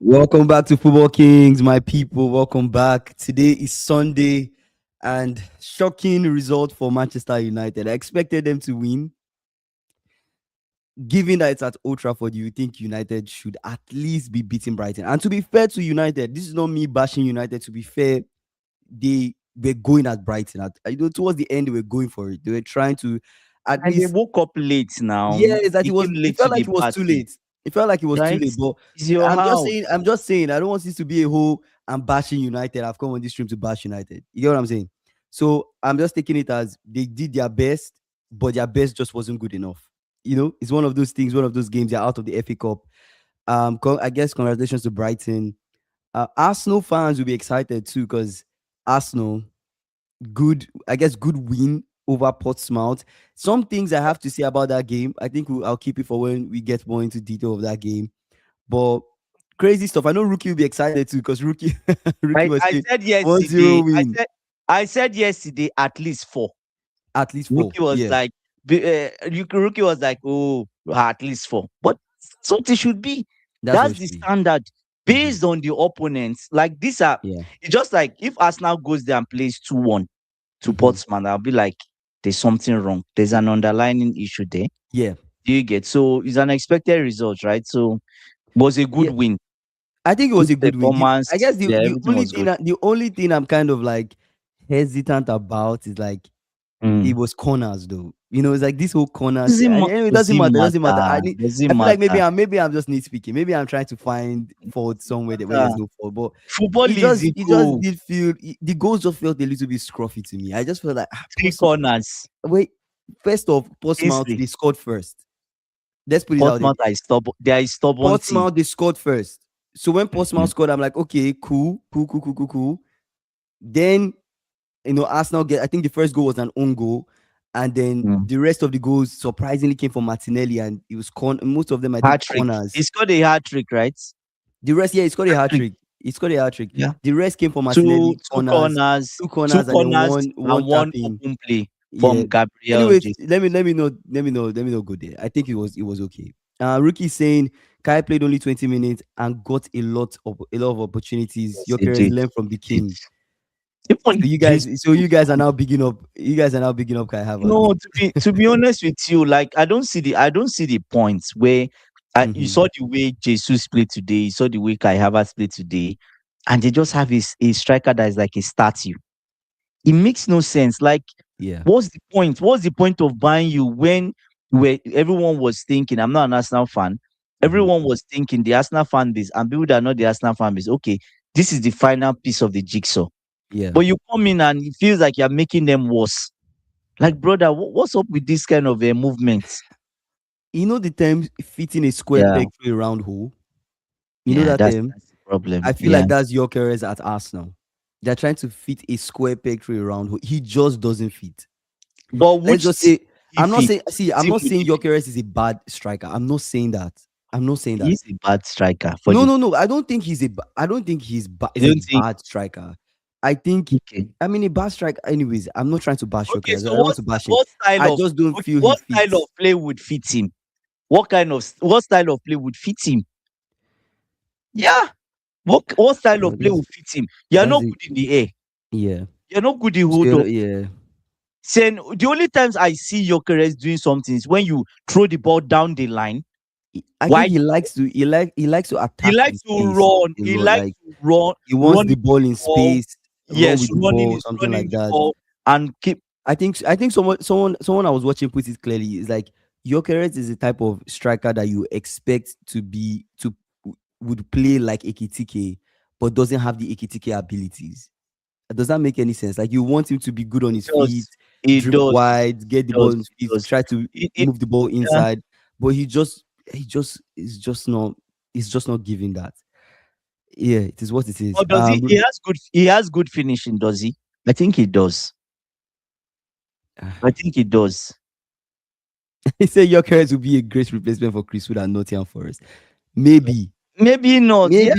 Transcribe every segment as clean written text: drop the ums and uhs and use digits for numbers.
Welcome back to Football Kings, my people. Welcome back. Today is Sunday, and shocking result for Manchester United. I expected them to win. Given that it's at Old Trafford, you think United should at least be beating Brighton. And to be fair to United, this is not me bashing United. To be fair, they were going at Brighton. Towards the end, they were going for it. They were trying to at And they least. woke up late now. Yes, that They it was. came It late to felt the like it was too party, late. It felt like it was too right? late. But It's your I'm just house. saying. I'm just saying. I don't want this to be a whole. I'm bashing United. I've come on this stream to bash United. You get what I'm saying? So I'm just taking it as they did their best, but their best just wasn't good enough. It's one of those things. One of those games. They're out of the FA Cup. I guess congratulations to Brighton. Arsenal fans will be excited too because Arsenal good, I guess, good win over Portsmouth. Some things I have to say about that game. I think I'll keep it for when we get more into detail of that game. But crazy stuff. I know Rookie will be excited too because Rookie Rookie I, was I saying said 1-0 yesterday. win, I said yesterday at least four. at least four. Rookie was Yeah, like, Rookie was like, oh, at least four. But that's what it should be. that's what That's it the should be. standard based on the opponents. Like these are. Yeah. It's just like if Arsenal goes there and plays 2-1 to Portsmouth, I'll be like, there's something wrong. There's an underlying issue there. Yeah. Do you get? So it's an expected result, right? So was a good Yeah. win. I think it was Good a good win. performance. I guess Yeah, everything was good. the only thing I'm kind of like hesitant about is like it Mm. was corners though. It's like this whole corners. Doesn't ma- Anyway, it doesn't doesn't matter. It doesn't matter. matter. I Doesn't feel like matter. maybe I'm just nitpicking. Maybe I'm trying to find fault somewhere where there's Uh, no fault. But Football is it just equal. did feel the goals just felt a little bit scruffy to me. I just felt like Three corners. wait. First off, Portsmouth Kingsley. they scored first. Let's put it out there. Portsmouth are stubborn. They are a stubborn team. Portsmouth they scored first. So when Portsmouth Mhm. scored, I'm like, okay, cool. Then Arsenal I think the first goal was an own goal, and then Mm. the rest of the goals surprisingly came from Martinelli, and it was most of them I think Hat trick. corners. He scored a hat trick, right? The rest, yeah, he scored a Hat hat trick. trick. He scored a hat trick. Yeah. The rest came from Two Martinelli two corners, corners, two two corners, and then corners, one and one tapping. open play Yeah. from Gabriel. Anyways, let me know go there. I think it was okay. Rookie saying Kai played only 20 minutes and got a lot of opportunities. Yes, he Jokeres did. learned from the He did. king. Even So you guys are now bigging up. You guys are now bigging up Kai Havertz. No, to be honest with you, like I don't see the points where you Mhm. saw the way Jesus played today, you saw the way Kai Havertz played today, and they just have a striker that is like a statue. It makes no sense. Like, Yeah. what's the point? What's the point of buying you when where everyone was thinking? I'm not an Arsenal fan. Everyone was thinking the Arsenal fan base and people that are not the Arsenal fan base. Okay, this is the final piece of the jigsaw. Yeah. But you come in and it feels like you're making them worse. Like, brother, what's up with this kind of movements? You know the term fitting a square Yeah, peg through a round hole? You know yeah, that that's term? that's the problem. I feel Yeah, like that's Gyökeres at Arsenal. They're trying to fit a square peg through a round hole. He just doesn't fit. but Let's which just say I'm not if saying see, I'm team not would saying he fit? Gyökeres is a bad striker. I'm not saying that. I'm not saying that. He's a bad striker for No, the. no, no. I don't think I don't think I he's a don't think. bad striker. I think Okay. I mean a bad striker. Anyways, I'm not trying to bash Okay. Gyökeres. I So don't want to bash him. what I style of just don't feel he what style of fits. play would fit him? What style of play would fit him? Yeah. What style Well, of play would fit him? You're that's not it. good in the air. Yeah. You're not good in hold up. Yeah. Saying the only times I see Gyökeres doing something is when you throw the ball down the line. I Why think he likes to he attack the likes to space run. a He lot. likes Like to run, he wants running the ball in the ball. space, run Yes, with the ball, something running like the that. ball and keep. I think someone I was watching put it clearly. Is like Gyökeres is the type of striker that you expect would play like Ekitike, but doesn't have the Ekitike abilities. Does that make any sense? Like you want him to be good on It his feet, does. It dribble does. wide, get It the ball does. on his It feet, does. try to It move the ball yeah. inside, but he just is just not he's just not giving that. Yeah, it is what it is. Or does he? He has good finishing. Does he? I think he does. I think he does. He said Gyökeres would be a great replacement for Chris Wood at Nottingham Forest. Maybe, Maybe not. Yeah.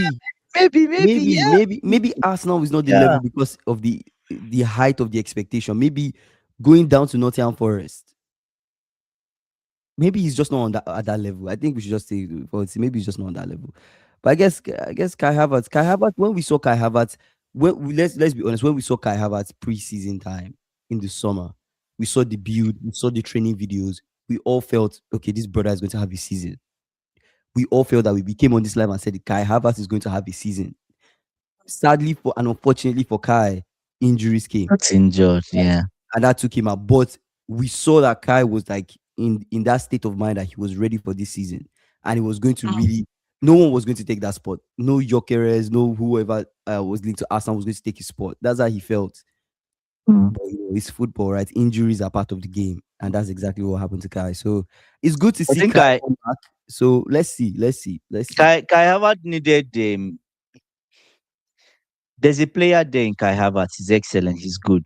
maybe, Maybe. maybe, Yeah. maybe, maybe Arsenal is not the Yeah. level because of the height of the expectation. Maybe going down to Nottingham Forest. Maybe he's just not on at that level. I think we should just say maybe he's just not on that level. But I guess Kai Havertz, when we saw Kai Havertz, let's be honest, when we saw Kai Havertz preseason time in the summer, we saw the build, we saw the training videos, we all felt okay, this brother is going to have a season. We all felt that we came on this live and said Kai Havertz is going to have a season. Sadly for and unfortunately for Kai, injuries came. That's injured. Yeah. And that took him out. But we saw that Kai was like in that state of mind that he was ready for this season, and he was going to really. No one was going to take that spot. No Jokeres, no whoever was linked to Arsenal was going to take his spot. That's how he felt. Mm. But it's football, right? Injuries are part of the game, and that's exactly what happened to Kai. So it's good to I see think Kai come back. So let's see. Kai Havertz needed there's a player there in Kai Havertz. He's excellent. He's good.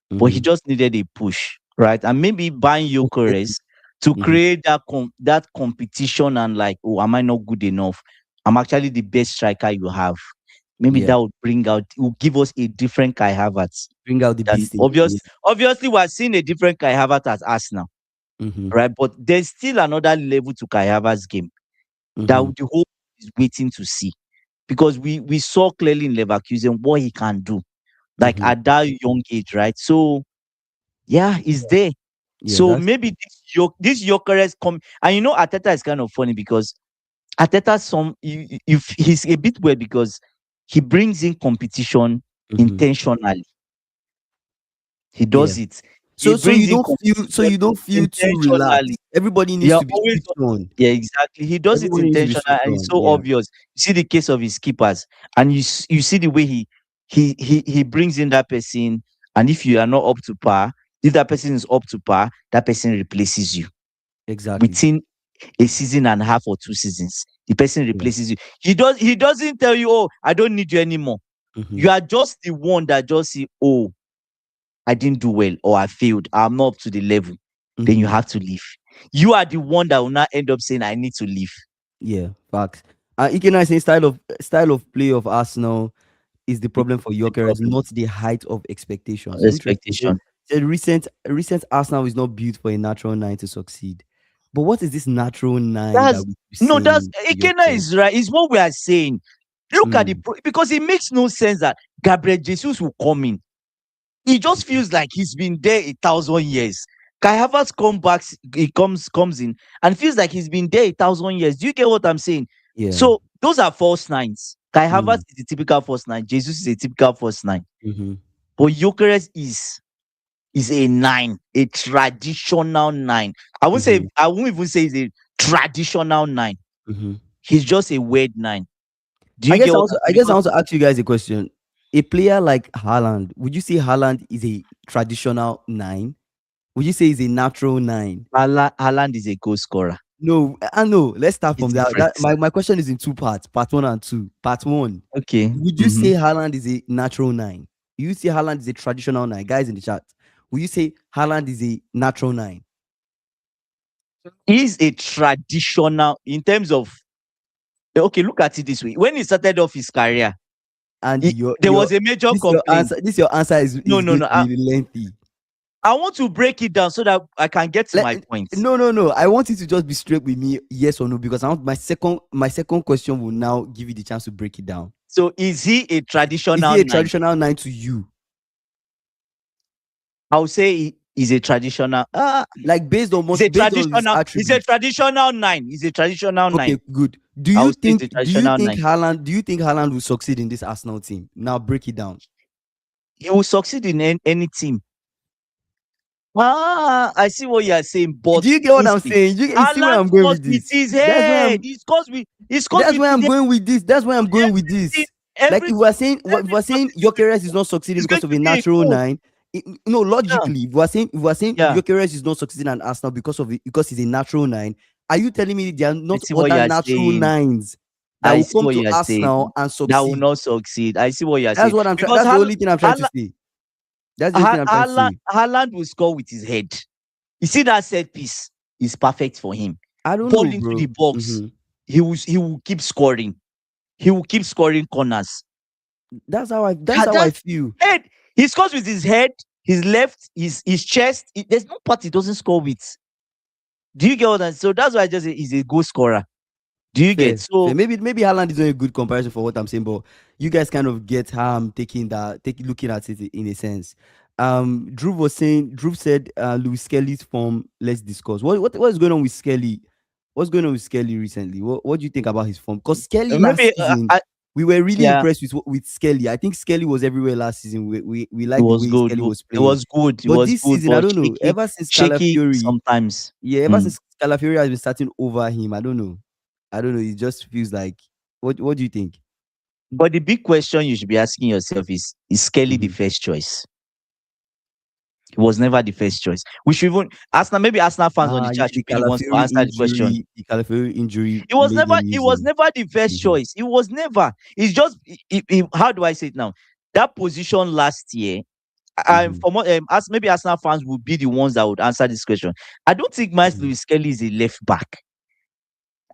But he Mhm. just needed a push, right? And maybe buying Gyökeres to Mhm. create that competition and like, oh, am I not good enough? I'm actually the best striker you have. Maybe Yeah, that would will give us a different Kai Havertz. bring out the Than beast in him. Yeah. obviously we're seeing a different Kai Havertz as Arsenal, Mhm. right? But there's still another level to Kai Havertz game that Mhm. the whole is waiting to see. Because we saw clearly in Leverkusen what he can do, like Mhm. at that young age, right? So yeah, he's there. Yeah, So that's maybe this Gyökeres come, and Arteta is kind of funny because Arteta if he's a bit weird because he brings in competition mhm. intentionally. He Yeah. does it. He So brings in competition you don't feel too intentionally. relaxed. Everybody needs You're to be always switched on. Yeah, exactly. He does it Everybody needs to be intentional, switched and it's on. so Yeah. obvious. You see the case of his keepers, and you see the way he brings in that person, and if you are not up to par, if that person is up to par, that person replaces you Exactly. within a season and a half or 2 seasons. The person Yeah. replaces you. He doesn't tell you, oh, I don't need you anymore. Mhm. You are just the one that just see, oh, I didn't do well or I failed. I'm not up to the level. Then you Mhm. have to leave. You are the one that will not end up saying, I need to leave. Yeah. Facts. Ikena is saying style of play of Arsenal is the It's problem for the Jokeres, problem. not the height of expectations. Interesting. So, Expectation. recent Arsenal is not built for a natural nine to succeed. But what is this natural nine that That's we keep no, that's seeing for Ikena Jokeres? is right. It's what we are saying. Look at Mm. because it makes no sense that Gabriel Jesus will come in. He just feels like he's been there 1,000 years. Kai Havertz comes in and feels like he's been there 1,000 years. Do you get what I'm saying? Yeah. So those are false nines. Kai Havertz Mm. is a typical false nine. Jesus is a typical false nine. Mhm. But Gyökeres is a nine, a traditional nine. Mhm. I won't even say he's a traditional nine. Mhm. He's just a weird nine. Do I you guess get I what also I'm I saying? guess I Because want to ask you guys a question. A player like Haaland, would you say Haaland is a traditional nine? Would you say he's a natural nine? Haaland is a goal scorer. No, I know. Let's start It's from that. different. My question is in two parts, part one and two. Part one, Okay. would you say Haaland is a natural nine? You say Haaland is a traditional nine? Guys in the chat, would you say Haaland is a natural nine? He's a traditional in terms of okay, look at it this way. When he started off his career, Andy, your there your was a major this your complaint. answer. This your answer No, is no, going no. to be lengthy. I want to break it down so that I can get to Let, my point. no. I want you to just be straight with me, yes or no, because I want my second question will now give you the chance to break it down. So is he a Is traditional he a nine? traditional nine to you? I'll say he's a traditional. Like based on his He's a attributes. traditional nine. He's a traditional Okay, nine. good. Do I you will say he's think a do you traditional think nine. Haaland will succeed in this Arsenal team? Now break it down. He will succeed in any team. I see what you are saying, but Do you get what I'm see, saying? You see where Alan I'm going scores with with this? his That's where head. I'm He scores that's with where his I'm head. going with this. That's where I'm going with Everything, this. Like every if we're saying Gyökeres is not succeeding is going because of to a be a natural goal. nine, no, Yeah, logically, if we're saying yeah. Gyökeres is not succeeding at Arsenal because of it, because he's a natural nine, are you telling me there are I not see what other you are natural saying. nines that I will see come what to you are Arsenal saying. and That will succeed? not succeed. I see what you are That's saying what I'm trying. because That's the only thing I'm trying to say. That's the only thing I'm trying to say. Haaland will score with his head. You see that set piece is perfect for him. I don't Ball know, into the bro. box. Mhm. He will keep scoring. He will keep scoring corners. That's how I That's feel. head. He scores with his head, his left, his chest. There's no part he doesn't score with. Do you get what I'm saying? So that's why I just say he's a goal scorer. Do you get? Fair, fair. So Maybe Haaland is not a good comparison for what I'm saying, but you guys kind of get how I'm looking at it in a sense. Drew said Louis Skelly's form. Let's discuss. What is going on with Skelly? What's going on with Skelly recently? What do you think about his form? Because Skelly maybe last season, we were really yeah, impressed with Skelly. I think Skelly was everywhere last season. We it liked the was way good. Skelly was It playing. was good. It But was this good, season, I but don't know. shaky sometimes. Ever Mm. since Calafiori has been starting over him, I don't know. I don't know. It just feels like what do you think? But the big question you should be asking yourself is Kelly the Mhm. first choice? He was never the first choice. We should even Arsenal, maybe Arsenal fans on the chat should be the ones to answer the question. The Calafiori injury It was made never him it use was him. never the first Mhm. choice. It was never. It's just how do I say it now? That position last year, Mhm. from what as maybe Arsenal fans would be the ones that would answer this question. I don't think Miles Mhm. Lewis Kelly is a left back.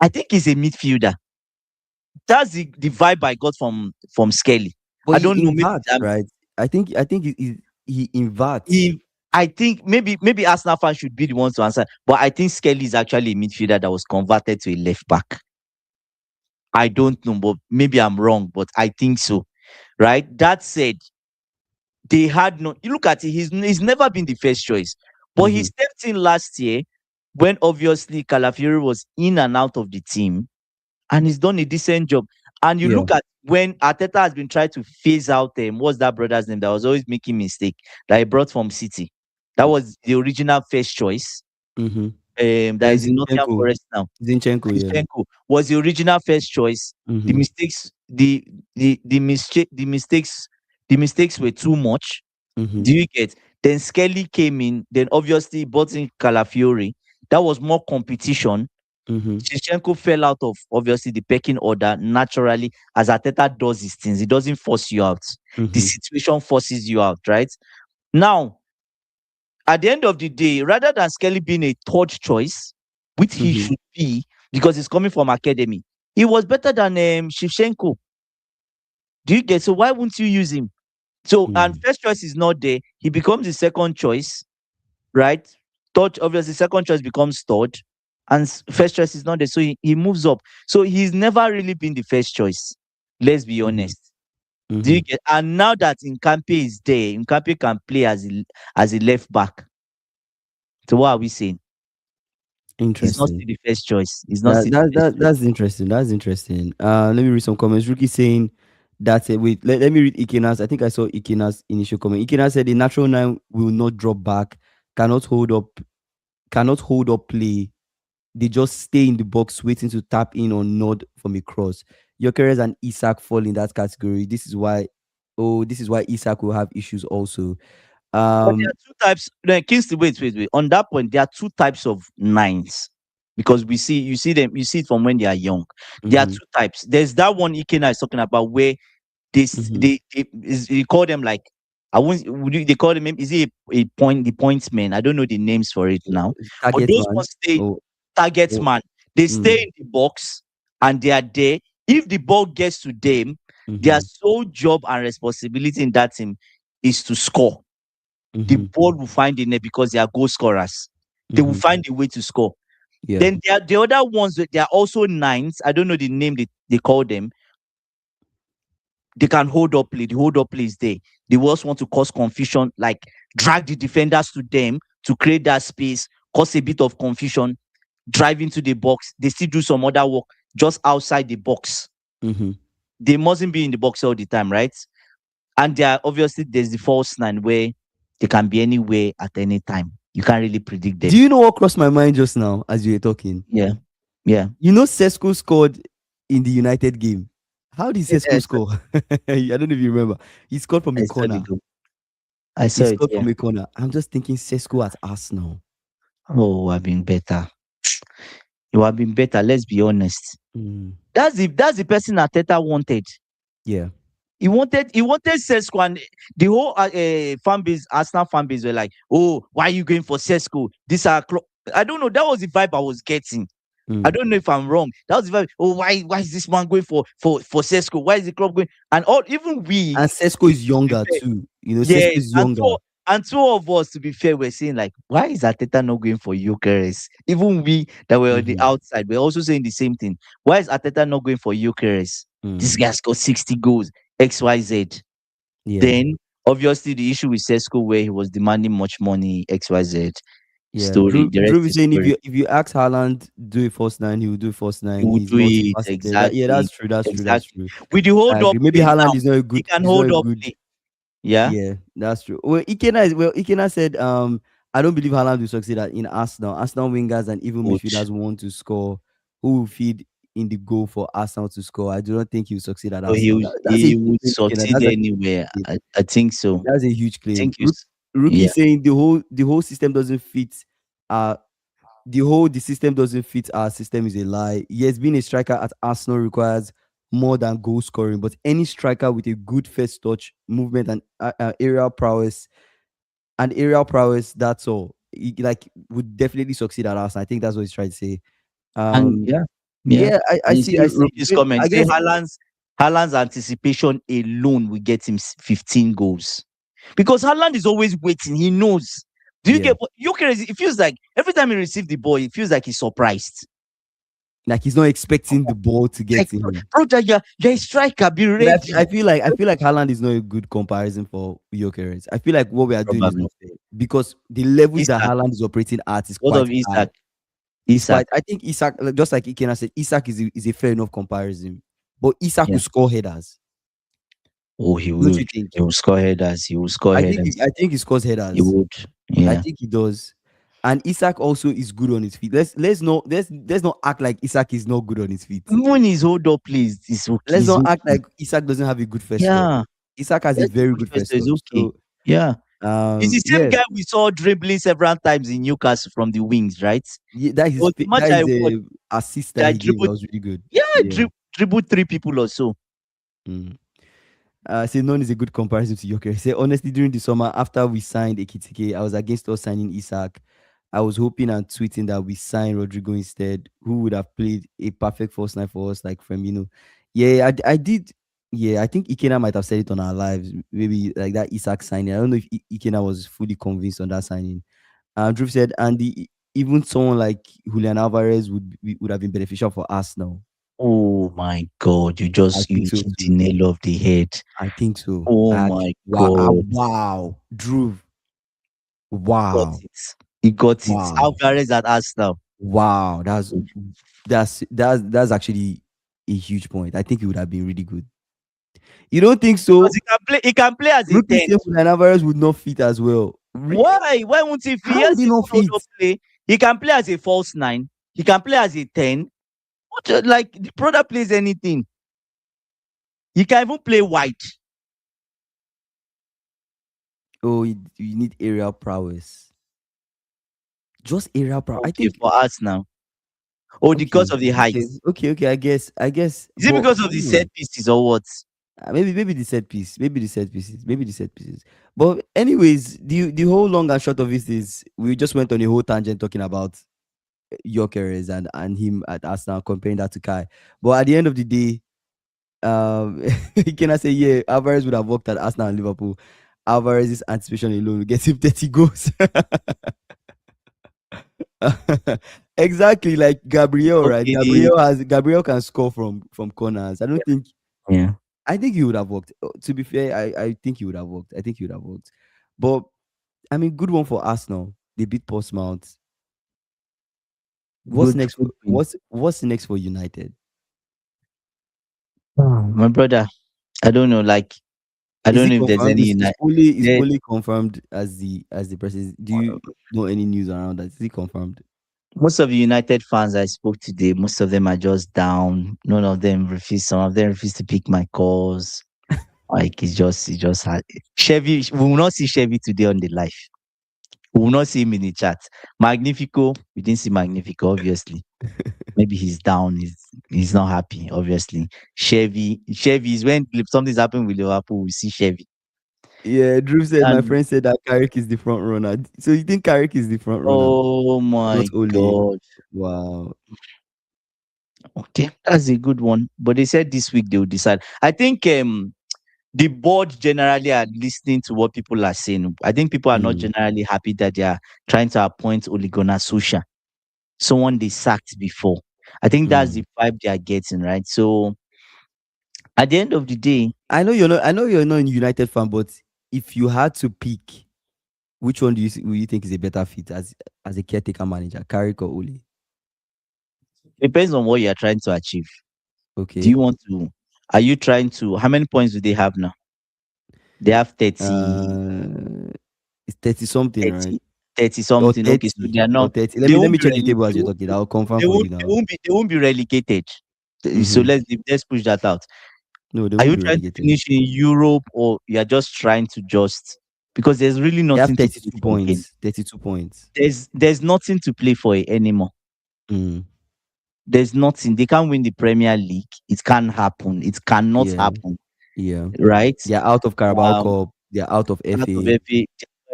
I think he's a midfielder. That's the vibe I got from Skelly. But I he don't know. Maybe inverts, right? I think he inverts. he. I think maybe Arsenal fans should be the ones to answer. But I think Skelly is actually a midfielder that was converted to a left back. I don't know, but maybe I'm wrong. But I think so. Right. That said, they had no. You look at it. He's never been the first choice, but he Mhm. stepped in last year when obviously Calafiori was in and out of the team, and he's done a decent job. And you Yeah. look at when Arteta has been trying to phase out what's that brother's name that was always making mistake that he brought from City. That was the original first choice. Mhm. That is in Nottingham Zinchenko. Forest now. Zinchenko, yeah. Shevchenko was the original first choice. The Mhm. mistakes, the mistakes were too much. Mhm. Do you get? Then Skelly came in. Then obviously brought in Calafiori. That was more competition. Mhm. Shevchenko fell out of obviously the pecking order naturally as Ateta does his things. He doesn't force you out. The Mhm. situation forces you out, right? Now, at the end of the day, rather than Skelly being a third choice, which he Mhm. should be because he's coming from academy, he was better than Shevchenko. Do you get? So why wouldn't you use him? So and Mhm. first choice is not there. He becomes the second choice, right? Third, obviously, second choice becomes third, and first choice is not there. So he moves up. So he's never really been the first choice. Let's be Mhm. honest. Do you Mhm. get? And now that Nkampe is there, Nkampe can play as a left back. So what are we saying? He's not Interesting. still the first choice. He's not still the first choice. That's interesting. That's interesting. Let me read some comments. Rookie saying that's it. Wait, let me read Ikena's. I think I saw Ikena's initial comment. Ikena said the natural nine will not drop back, cannot hold up, play. They just stay in the box waiting to tap in or nod from a cross. Gyökeres and Isak fall in that category. This is why Isak will have issues also. But there Um, are two types. No, Kingsley, wait. On that point, there are two types of nines because you see them, you see it from when they are young. There are mhm, two types. There's that one Ikena is talking about where mhm. they call them like I won't would you, they call them is it a point the points men? I don't know the names for it now. But Target those man. ones stay Oh, target oh, man. They stay mm, in the box and they are there. If the ball gets to them, their mhm, sole job and responsibility in that team is to score. The mhm, ball will find the net because they are goal scorers. They will mhm. find a way to score. Yeah. Then there are the other ones that they are also nines. I don't know the name they call them. They can hold up play. The hold up play is there. They also want to cause confusion, like drag the defenders to them to create that space, cause a bit of confusion, drive into the box. They still do some other work just outside the box. Mhm. They mustn't be in the box all the time, right? And there are obviously there's the false nine where they can be anywhere at any time. You can't really predict Do them. you know what crossed my mind just now as you were talking? Yeah. Yeah. You know, Sesko scored in the United game. How did Sesko Yes, score? I don't know if you remember. He scored from I a saw the corner. goal. I He saw it. scored Yeah. from a corner. I'm just thinking Sesko at Arsenal. Oh, I've been better. You have been better. Let's be honest. Mm, That's the person Ateta wanted. yeah. He wanted Sesko, and the whole fan base, Arsenal fan base, were like, "Oh, why are you going for Sesko? This are I don't know. That was the vibe I was getting. I Mm. don't know if I'm wrong. That was the vibe. Oh, why is this man going for Sesko? Why is the club going? And all even we And Sesko is to be younger fair, too. You know, Sesko yes. is And so younger. And two of us, to be fair, were saying like, why is Ateta not going for Eucharist? Even we that were on the Mm-hmm. outside, we're also saying the same thing. Why is Ateta not going for Eucharist? This Mm. guy's got 60 goals, XYZ. Yeah. Then obviously the issue with Sesko where he was demanding much money, XYZ Yeah. story. The Drew rest is is saying story. if you ask Haaland do a first nine, he will do a first He nine. will He's do it multifaceted. Yeah, exactly. that's true. That's true. That's Exactly. true. With the I hold up agree. Maybe play Haaland now, is not a he good. can He's not hold a up good. play. Yeah. Yeah, that's true. Well, Ikena said, I don't believe Haaland will succeed in Arsenal. Arsenal wingers and even Coach. midfielders want to score. Who will feed in the goal for Arsenal to score? I do not think he will succeed at So Arsenal. That's a he huge would claim, Ikena. succeed That's actually anywhere. a huge claim. I think so. That's a huge claim. Thank you. Rookie Yeah. saying the whole system doesn't fit. Uh the system doesn't fit our system is a lie. Yes, being a striker at Arsenal requires more than goal scoring, but any striker with a good first touch, movement, and aerial prowess, that's all. Like would definitely succeed at Arsenal. I think that's what he's trying to say. And Um, yeah, yeah. yeah, I And you see. see I see. Ruki's comment I say guess Haaland's anticipation alone will get him 15 goals. Because Haaland is always waiting. He knows. Do you yeah, get what it feels like every time he receives the ball, it feels like he's surprised. like he's not expecting the ball to get Like, to him. brother, you're a striker, be But ready. I feel like Haaland is not a good comparison for Gyökeres. I feel like what we are doing is Probably. not fair because the levels that Isak. Haaland is operating at is What quite of high. Isak? It's Isak. quite. I think Isak, just like Ikena said, Isak is a fair enough comparison. But Isak Yeah. will score headers. Oh, he Don't would. you think? He will score headers. He will score I think he, headers. I think he scores He headers. would. I Yeah. think he does. And Isak also is good on his feet. Let's not act like Isak is not good on his feet. Even his hold up plays is okay. Let's Is not act okay. like Isak doesn't have a good first touch. Yeah. Isak has a Yes, very good good first first is touch. okay. So Yeah. It's the same yeah, guy we saw dribbling several times in Newcastle from the wings, right? yeah, It was the match that I is watched. a assist that I he gave that dribbled. was really good. Yeah, Yeah. dribbled three people or so. Mm. Say none is a good comparison to Joker. Say honestly, during the summer after we signed Ekitike, I was against us signing Isak. I was hoping and tweeting that we sign Rodrigo instead, who would have played a perfect first night for us, like Firmino. Yeah, I did. Yeah, I think Ikena might have said it on our lives. Maybe like that Isak signing. I don't know if Ikena was fully convinced on that signing. Drew said, and even someone like Julian Alvarez would have been beneficial for us now. Oh my god, I you think so hit the too. nail of the head. I think so. Oh my Wow, god. wow, Drew, Got wow, it. He got it. wow, Alvarez at Arsenal. wow. That's actually a huge point. I think it would have been really good. You don't think Because so? he can play as a Rookie 10. said Julian Alvarez would not fit as well. Why? Why won't he? If he How has would he a not good hold fit? up play, he can play as a false nine. He can play as a 10. Like the brother plays anything. He can even play wide. Oh, you need aerial prowess. Just aerial prowess. I Okay, think. for us now. Oh, because Okay, of the height. okay. I guess. Is it But because I of the don't know. set pieces or what? Maybe the set piece, maybe the set pieces. But anyways, the whole long and short of it is we just went on a whole tangent talking about Gyökeres and him at Arsenal, comparing that to Kai. But at the end of the day, can I say yeah, Alvarez would have worked at Arsenal and Liverpool. Alvarez's anticipation alone will get him 30 goals. Exactly like Gabriel, right? Okay. Gabriel can score from corners. Yeah. I think he would have worked. To be fair, I think he would have worked. I think he would have worked. But I mean, good one for Arsenal. They beat Portsmouth. What's Good. next? What's next for United? My brother, I don't know. Like, I Is don't it know if there's confirmed? any Is United. Ole confirmed as the president? Do you know any news around that? Is it confirmed? Most of the United fans I spoke today, most of them are just down. None of them refuse. Some of them refuse to pick my calls. Like it's just hard. Chevy, we will not see Chevy today on the live. We will not see him in the chat. Magnifico, we didn't see Magnifico, obviously. Maybe he's down. He's not happy, obviously. Chevy is when something's happened with Liverpool, we see Chevy. Yeah, Drew said my And friend said that Carrick is the front runner. So you think Carrick is the front runner, oh not my Ole? god. Wow. Okay, that's a good one. But they said this week they will decide. I think the board generally are listening to what people are saying. I think people are not Mm, generally happy that they are trying to appoint Ole Gunnar Solskjaer, someone they sacked before. I think that's the mm. vibe they are getting, right? So at the end of the day, I know you're not. I know you're not a United fan, but if you had to pick, which one will you think is a better fit as a caretaker manager, Carrick or Ole? depends on what you are trying to achieve. Do Okay. you want to? Are you trying to? How many points do they have now? They have 30, It's 30 something, right? 30, 30 Or something. Okay, so 30 they are or not. 30. Let They me let won't me be check the rele- table as they you're won't, talking. I'll confirm they for won't, you they now. won't be they won't be relegated. So Mm-hmm. let's push that out. No, they Are won't you be trying to relegated. finish in Europe, or you are just trying to just, because there's really They have nothing to play 32 for again. points. 32 points. There's nothing to play for anymore. Mm. There's nothing. They can't win the Premier League. It can't happen. It cannot Yeah. happen. Yeah. Right? They're out of Carabao Um, Cup. They're out of out of FA. FA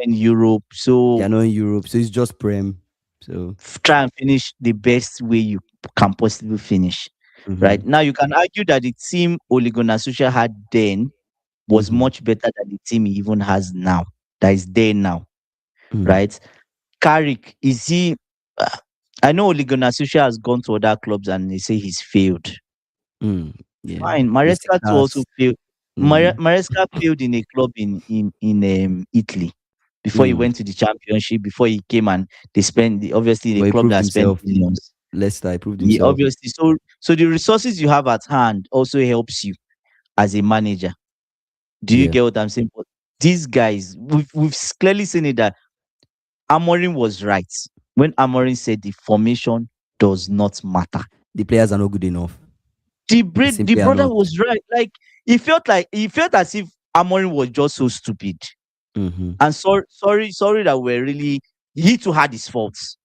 in Europe. So They're not in Europe. So it's just Prem. So try and finish the best way you can possibly finish. mm-hmm. Right now, you can argue that the team Ole Gunnar Solskjaer had then was Mm-hmm. much better than the team he even has now. That is there now, Mm. right? Carrick, is he? Uh, I know Ole Gunnar Solskjaer has gone to other clubs and they say he's failed. Mm. Yeah. Fine, Maresca too also Besiktas. failed. Mm-hmm. Maresca failed in a club in Italy before he Mm. went to the championship. Before he came and they spent obviously the But he club proved that spent himself. millions. Leicester, he proved He himself. obviously, so the resources you have at hand also helps you as a manager. Do you Yeah. get what I'm saying? But these guys, we've clearly seen it that Amorim was right when Amorim said the formation does not matter. The players are not good enough. They The simply are brother not. was right. Like he felt as if Amorim was just so stupid. Mm-hmm. And sorry that we're really, he too had his faults.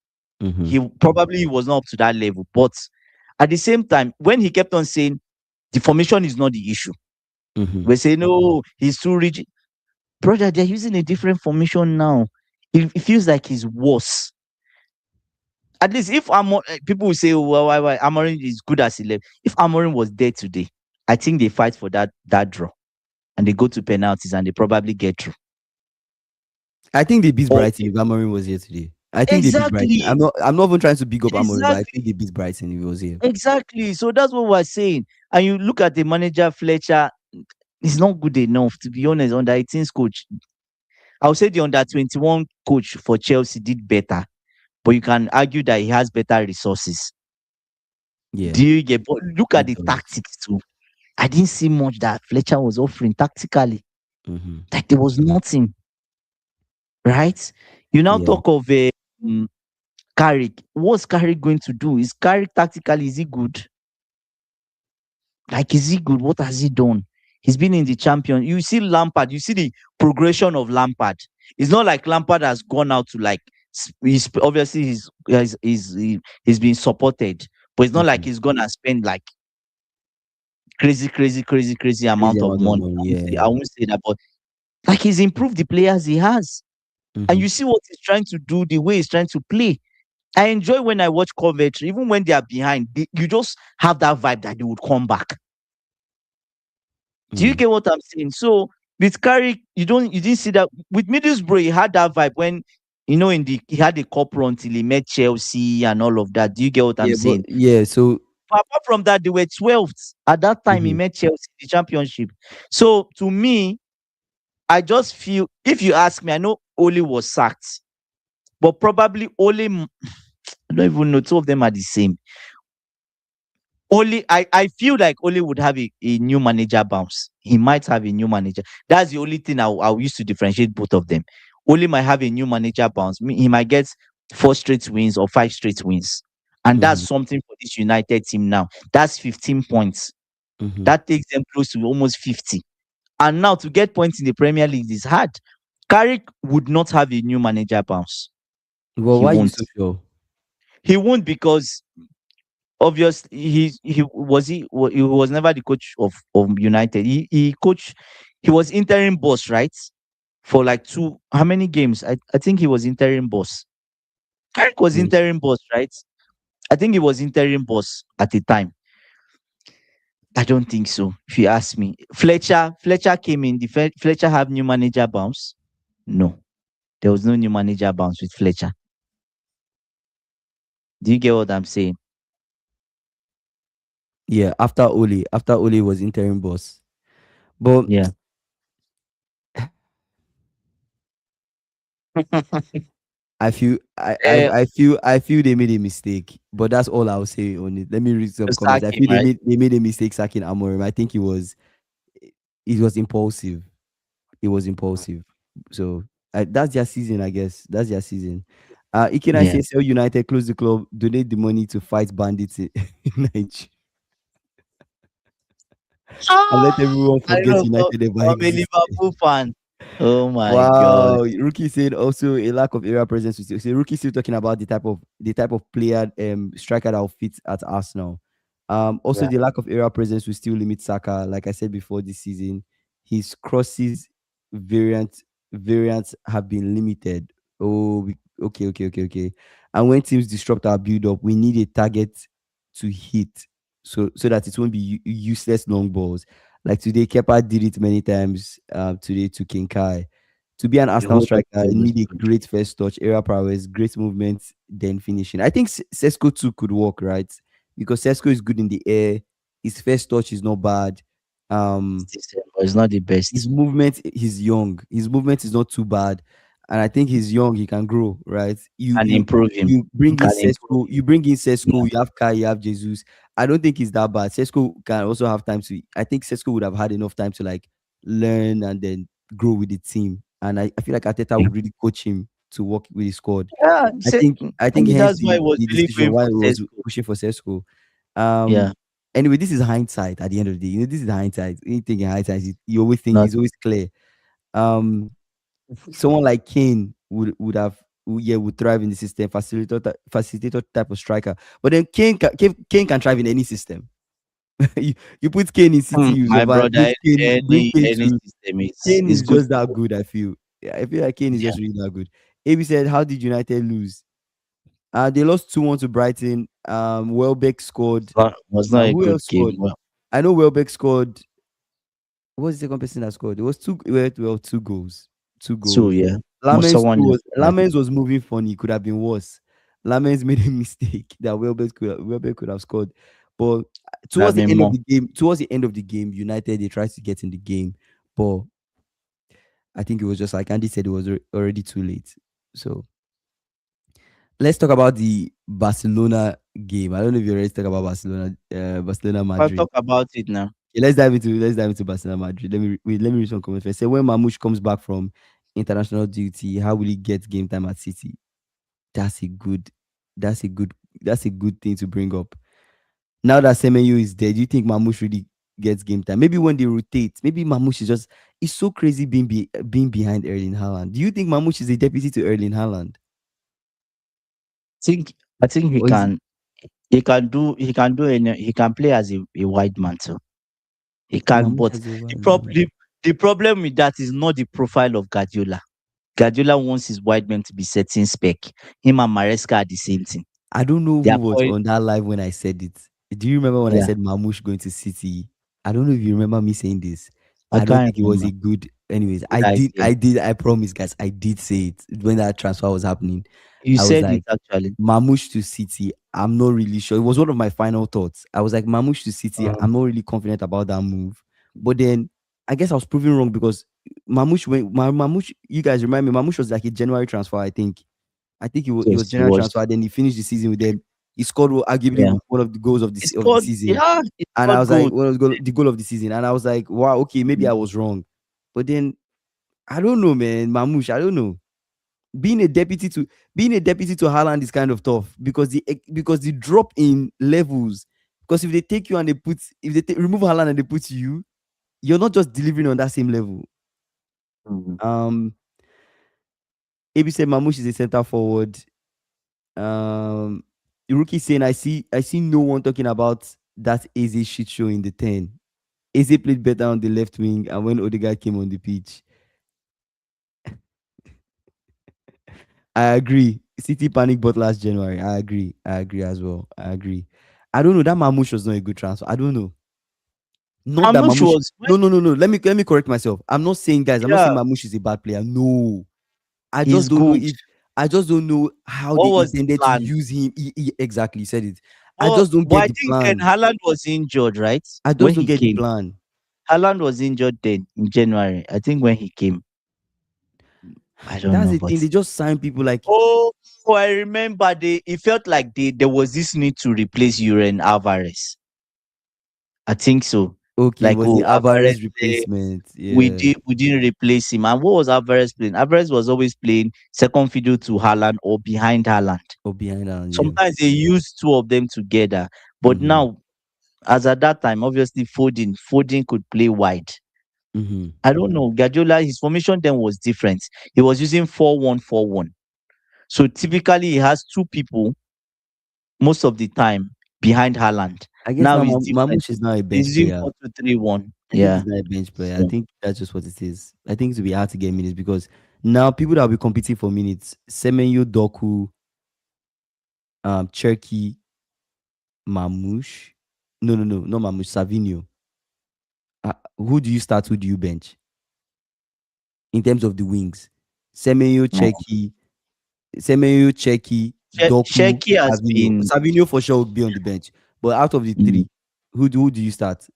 Mm-hmm. He probably was not up to that level. But at the same time, when he kept on saying the formation is not the issue, Mm-hmm. we say no, he's too rigid. Brother, they're using a different formation now. It feels like he's worse. At least if people will say, oh, well, why Amorim is good as 11. If Amorim was there today, I think they fight for that draw and they go to penalties and they probably get through. I think they beat Or Brighton if Amorim was here today. I think they beat Brighton. exactly, I'm not even trying to big up Amorim, but I think exactly, they beat Brighton if he was here. exactly. So that's what we're saying. And you look at the manager Fletcher, he's not good enough, to be honest. Under 18's coach, I would say the under 21 coach for Chelsea did better, but you can argue that he has better resources. Yeah, Do you get? But look at he the does. tactics too. I didn't see much that Fletcher was offering tactically. Mm-hmm. Like there was nothing, right? You now Yeah. talk of um, Carrick. What's Carrick going to do? Is Carrick tactically, is he good? Like, is he good? What has he done? He's been in the champion. You see Lampard, you see the progression of Lampard. It's not like Lampard has gone out to like he's obviously he's been supported, but it's not like Mm-hmm. he's gonna spend like crazy Crazy amount of amount of money. money. I Yeah. won't say that, but like he's improved the players he has. And Mm-hmm. you see what he's trying to do, the way he's trying to play. I enjoy when I watch Coventry, even when they are behind, you just have that vibe that they would come back. Do you Mm. get what I'm saying? So with Carrick, you didn't see that with Middlesbrough. He had that vibe when he had the cup run till he met Chelsea and all of that. Do you get what I'm Yeah, but saying? yeah. So But apart from that, they were 12th at that time. He mm-hmm. met Chelsea in the championship. So to me, I just feel, if you ask me, I know Ole was sacked, but probably I don't even know. Two of them are the same. I feel like Ole would have a new manager bounce. He might have a new manager. That's the only thing I'll use to differentiate both of them. Ole might have a new manager bounce. He might get 4 straight wins or 5 straight wins. And that's Mm-hmm. something for this United team now. That's 15 points. Mm-hmm. That takes them close to almost 50. And now to get points in the Premier League is hard. Carrick would not have a new manager bounce. Well, He why are you won't. so sure? He won't because obviously he was never the coach of United. He coached, he was interim boss, right? For like how many games? I think he was interim boss. Carrick was Yes. interim boss, right? I think he was interim boss at the time. I don't think so. If you ask me, Fletcher came in. Fletcher have new manager bounce? No, there was no new manager bounce with Fletcher. Do you get what I'm saying? Yeah, after Ole was interim boss. But Yeah. Eh, I feel they made a mistake. But that's all I'll say on it. Let me read some to comments. sack I him, feel right? they made a mistake sacking Amorim. I think it was impulsive. It was impulsive. So that's their season, I guess. That's their season. Ikena Yeah. says, "Sell United, close the club, donate the money to fight bandits in in Nigeria, and let everyone I forget know. United ever I'm a existed." Liverpool fan. Oh my god. Wow, Rookie said also a lack of area presence. So Rookie still talking about the type of player striker that will fit at Arsenal. Also Yeah. the lack of area presence will still limit Saka. Like I said before this season, his crosses variant variants have been limited. Okay. And when teams disrupt our build up, we need a target to hit, so that it won't be useless long balls. Like today, Kepa did it many times. Today to Kinkai. To be an The Arsenal whole of striker, you it was need a good. great first touch, area prowess, great movement, then finishing. I think Sesko too could work, right? Because Sesko is good in the air. His first touch is not bad. It's Um, decent, but it's not the his best. movement, he's young. His movement is not too bad, and I think he's young. He can grow, right? Can improve him. You bring in Can improve Sesko. him. You bring in Yeah. Sesko. You have Kai. You have Jesus. I don't think he's that bad. Sesko can also have time to. I think Sesko would have had enough time to like learn and then grow with the team. And I feel like Ateta Yeah. would really coach him to work with his squad. Yeah, I think maybe hence that's why I was the really decision going why for he was Tesco. pushing for Sesko. Um. Yeah. Anyway, this is hindsight. At the end of the day, this is hindsight. Anything in hindsight, you always think Not it's always clear. Um, Someone like Kane would have would thrive in the system, facilitator type of striker. But then Kane can thrive in any system. You put Kane in City, you my survive. brother. Bring Kane Any to system Kane is is good just that for. good. I feel. Yeah, I feel like Kane is Yeah. just really that good. AB said, "How did United lose? They lost 2-1 to Brighton. Welbeck scored. Was not a Who good else game. scored? Well, I know Welbeck scored. What was the second person that scored? It was two goals. Two so goals. yeah, was someone else. Like, Lamens was moving funny. It could have been worse. Lamens made a mistake that Welbeck could have scored. But could have been more. towards the end of the game, United they tried to get in the game, but I think it was just like Andy said, it was already too late. So let's talk about the Barcelona game. I don't know if you're ready to talk about Barcelona I'll Madrid. talk about it now. Okay, let's dive into Barcelona Madrid. Let me read some comments first. Say when Mamouche comes back from international duty, how will he get game time at City? That's a good that's a good that's a good thing to bring up. Now that Semenyo is dead, do you think Mamouche really gets game time? Maybe when they rotate, maybe Mamouche is just it's so crazy being behind Erling Haaland. Do you think Mamouche is a deputy to Erling Haaland? Think I think Or is he can do any he can play as a wide man too. He can, Mamouche but as a the wide man? problem the problem with that is not the profile of Guardiola. Guardiola wants his wide men to be setting spec. Him and Maresca are the same thing. I don't know They who are was point, on that live when I said it. Do you remember when I yeah. said Mamouche going to City? I don't know if you remember me saying this. I I don't can't think it was remember. a good. Anyways, Good idea. I promise, guys, I did say it when that transfer was happening. You I was said it like, actually. Mamouche to City. I'm not really sure. It was one of my final thoughts. I was like, Mamouche to City. Um, I'm not really confident about that move. But then I guess I was proven wrong because Mamouche. You guys remind me, Mamouche was like a January transfer. I think it was yes, he general was. transfer. Then he finished the season with them. He scored arguably Yeah. one of the goals He of the scored. season. Yeah, he And I scored was like, goals. what was the goal of the season? And I was like, wow, okay, maybe Mm. I was wrong. But then I don't know, man. Mamouche, I don't know. Being a deputy to Haaland is kind of tough because the drop in levels. Because if they take you and if they remove Haaland and they put you, you're not just delivering on that same level. Mm. Um, AB said Mamouche is a center forward. Um, the rookie saying, I see no one talking about that Eze shit show in the 10. Eze played better on the left wing, and when Odegaard came on the pitch, I agree. City panic bought last January. I agree as well. I agree. I don't know. That Mamouche was not a good transfer. I don't know. Not that Amush Mamush. was No, no, no, no. Let me correct myself. I'm not saying, guys. I'm not saying yeah, Mamush is a bad player. No, I just he's don't know good. if I just don't know how What they was the intended to plan? use him. Exactly, you said it. I just don't But get I the think then plan. Haaland was injured, right? I When just don't he get the came. plan. Haaland was injured then in January. I think when he came. I don't That's know, the but thing. They just sign people like, oh, I remember it felt like there was this need to replace Uren Alvarez. I think so. okay, it Like, was the oh, Alvarez Alvarez replacement. we Yeah, didn't replace him. And what was Alvarez playing? Alvarez was always playing second fiddle to Haaland or behind Haaland. or behind that. Yeah. Sometimes they use two of them together. But Mm-hmm. now, as at that time, obviously Foden could play wide. Mm-hmm. I don't know. Guardiola, his formation then was different. He was using 4-1-4-1. So typically he has two people most of the time behind Haaland. I guess Now now it's different. Mamush is now a He's bench using player. 4-2-3-1. I think Yeah. he's not a bench player. I So think that's just what it is. I think it will be hard to get minutes because now people that will be competing for minutes, Semenyo, Doku, Cherky, Mamouche. No, no, no, not Mamouche, Savinho. Who do you start? Who do you bench in terms of the wings? Semenyo, no. Cherky, Semenyo, Cherky, Doku, Sheki has Savinho. been, Savinho for sure will be on the bench. But out of the mm, three, who do you start?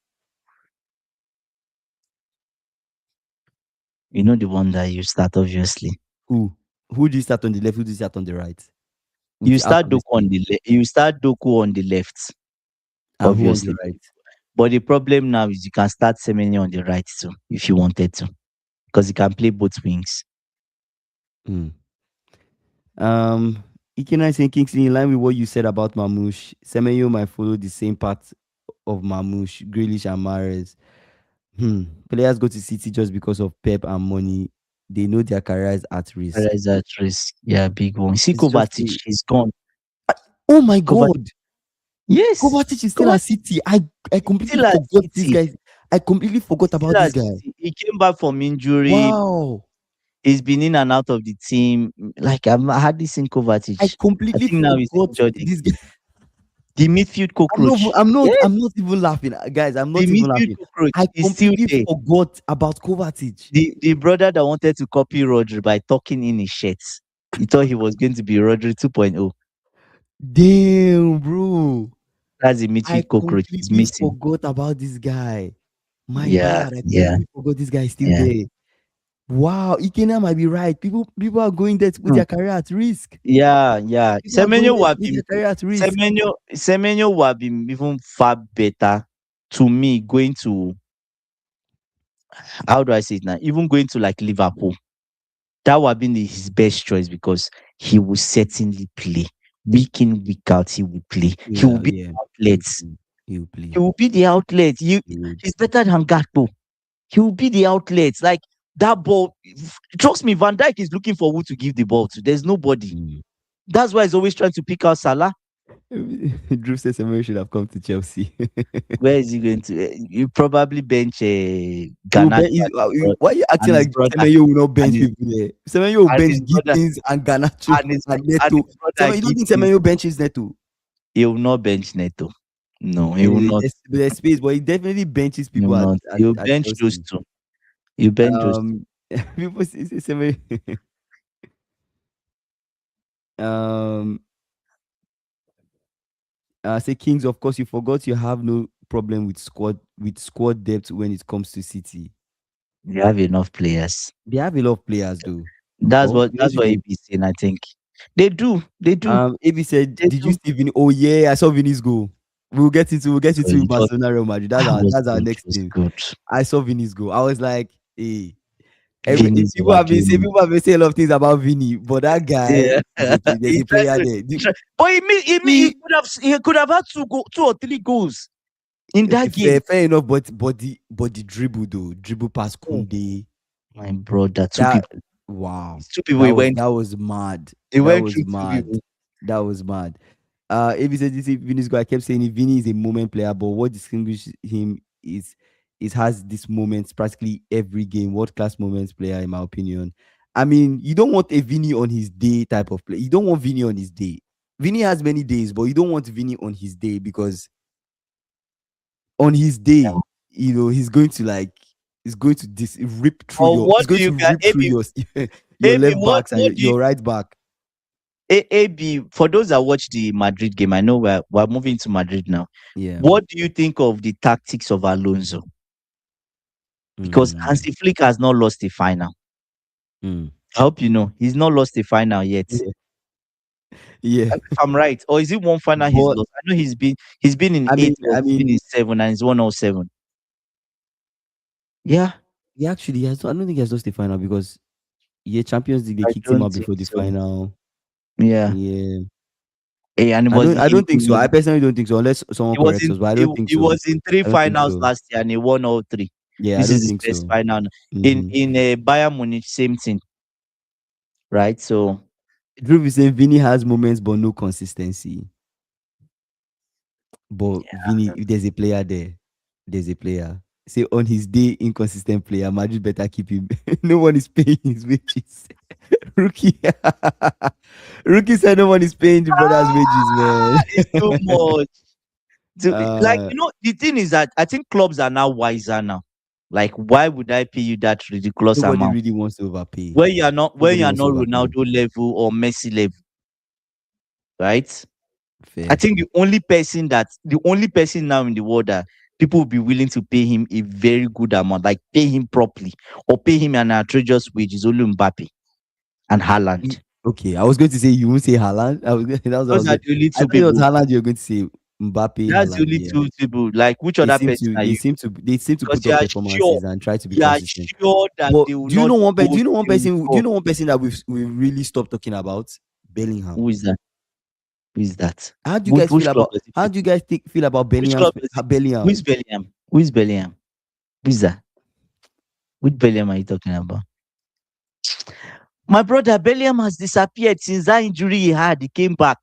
the one that you start, obviously. Who? Who do you start on the left? Who do you start on the right? You Which out start of these Doku on three? the you start Doku on the left, And who on the obviously. right? But the problem now is you can start Semenyo on the right too, if you wanted to, because he can play both wings. Hmm. Um, Ikena saying Kingsley, in line with what you said about Mamouche, Semenyo might follow the same path of Mamouche, Grealish, and Mahrez. Players go to City just because of Pep and money. They know their career is at risk. Perez at risk. Yeah, big one. See It's just Kovacic, a. he's gone. Oh my Kovacic, God, yes, Kovacic is still at Kovacic City. I is completely still at forgot this City. guy. I completely forgot He's about still this at guy. City. He came back from injury. Wow, He's been in and out of the team. Like I've hardly seen I Kovacic. I completely think now he's forgot injured this guy. again. The midfield I'm not. cockroach. I'm not. Yes, I'm not even laughing, guys. I'm the not even midfield laughing. cockroach I is still completely there. forgot about Kovacic. The brother that wanted to copy Rodri by talking in his shirts. He thought he was going to be Rodri 2.0. Damn, bro. That's the I midfield cockroach he's completely missing. forgot about this guy. My Yeah, bad. I yeah, completely forgot this guy is still yeah. there. Wow, Ikena might be right. People are going there to put Hmm. their career at risk. Yeah, yeah. People are going there to put their career at risk. Semenyo would have been even far better to me going to, how do I say it now? Even going to like Liverpool. That would have been his best choice because he will certainly play. Week in, week out, he will play. He will Yeah, be yeah. the outlet. He'll play. He will be the outlet. He would. He's better than Gakpo. He will be the outlet. Like that ball. Trust me, Van Dijk is looking for who to give the ball to. There's nobody. Mm. That's why he's always trying to pick out Salah. Drew says Semenyo should have come to Chelsea. Where is he going to? You probably bench He'll Garnacho bench, why are you acting and his like brother Semenyo will not and bench his people there? Semenyo will and bench his brother Gittins and Garnacho and his and and Neto. his brother You don't think Gittins. Semenyo benches Neto? He will not bench Neto. No, he will Anyway, not. there's space, but he definitely benches He will people at, not. at, He will at bench those Chelsea. two. He will bench those two. Um, people say Semenyo. um, say Kings. Of course, you forgot you have no problem with squad depth when it comes to City. They have enough players. They have a lot of players, though. That's Oh, what where that's do what they? AB saying. I think they do. They do. AB said, They "Did you do. see Vini? Oh yeah, I saw Vini's goal. We'll get into It was Barcelona, Real Madrid. That's that our was that's our good. next Was thing. good. I saw Vini's goal. I was like, hey, Vinny's people have been saying overdoing people have been saying a lot of things about Vini, but that guy it. is Yeah. there's he a tried player to there. but He, he could have had two or three goals in okay, that game. fair enough, but the dribble though, dribble past Oh, Kunde, my brother, two that people. wow, It's two people that he was went that was mad. he That went was through two mad. people. That was mad. If he said this, Vinny's guy, I kept saying Vinny is a moment player, but what distinguishes him is has these moments practically every game. World class moments player, in my opinion. I mean, you don't want a Vinny on his day type of play. You don't want Vinny on his day. Vinny has many days, but you don't want Vinny on his day because on his Yeah. day, he's going to rip through Or your. what He's going do you to guys, rip through your AB, left backs and what do you, your right back. AB, for those that watch the Madrid game, I know we're moving to Madrid now. Yeah. What do you think of the tactics of Alonso? Because Mm, Hansi Flick has not lost a final. mm. I hope you know he's not lost a final yet. Yeah. Yeah. If I'm right, or is it one final he's But lost? I know he's been in I mean, eight or I he's been in mean, seven and he's won all seven. Yeah, he actually has. I don't think he has lost the final because Champions League they I kicked him don't out think before the so. final. Yeah, Yeah. and it I was don't. I he, don't think so. I personally don't think so. Unless someone he was corrects in us, but I he, don't think he so. was in three I don't think finals so. last year and he won all three. Yeah, I This is don't his think best so. final in Mm-hmm. in a Bayern Munich, same thing, right? So Drew is saying Vinny has moments but no consistency. But Vinny, if there's a player there, there's a player. Say on his day, inconsistent player. Madrid better keep him. No one is paying his wages. Rookie. Rookie said no one is paying the brother's wages, man. it's too much. Like uh, the thing is that I think clubs are now wiser now. Like, why would I pay you that ridiculous Nobody amount really wants to overpay. when Nobody wants to overpay. Ronaldo level or Messi level, right? I Fair. think the only person now in the world that people will be willing to pay him a very good amount, like pay him properly or pay him an outrageous wage, is only Mbappe and Haaland. Okay, I was going to say you won't say Haaland. That was what I Those was are going. the only I two thought it was people. Haaland. You're going to say Mbappe, That's the Haaland. only Yeah, two people. Like, which they other seem person to are they you? seem to they seem to Because put up performances and try to be you are consistent. sure that But they will do you not know one? Do go, you know one they will person? Do you score. know one person that we really stopped talking about? Bellingham. Who is that? Who is that? How do you guys Which feel club about? does he How play? do you guys feel about Which club does he? Who Bellingham? is Bellingham? Who is Bellingham? Who is that? Which Bellingham are you talking about? My brother Bellingham has disappeared since that injury he had. He came back.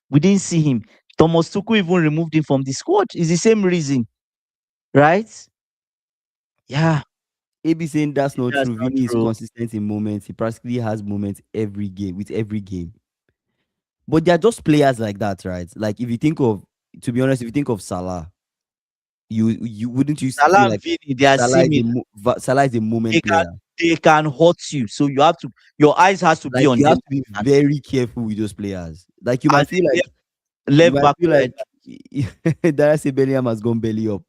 We didn't see him. Thomas Tuchel even removed him from the squad. It's the same reason, right? Yeah, AB saying that's not that's true. not Vini is true. consistent in moments. He practically has moments every game. But they're just players like that, right? Like if you think of, to be honest, if you think of Salah, you wouldn't you feel Salah and like Vini, they are similar. Salah is a moment They can player. they can hurt you. So your eyes has to be Like on you them. have to be very careful with those players. Like And you left might back feel or right like back. Darcy Bellingham has gone belly up.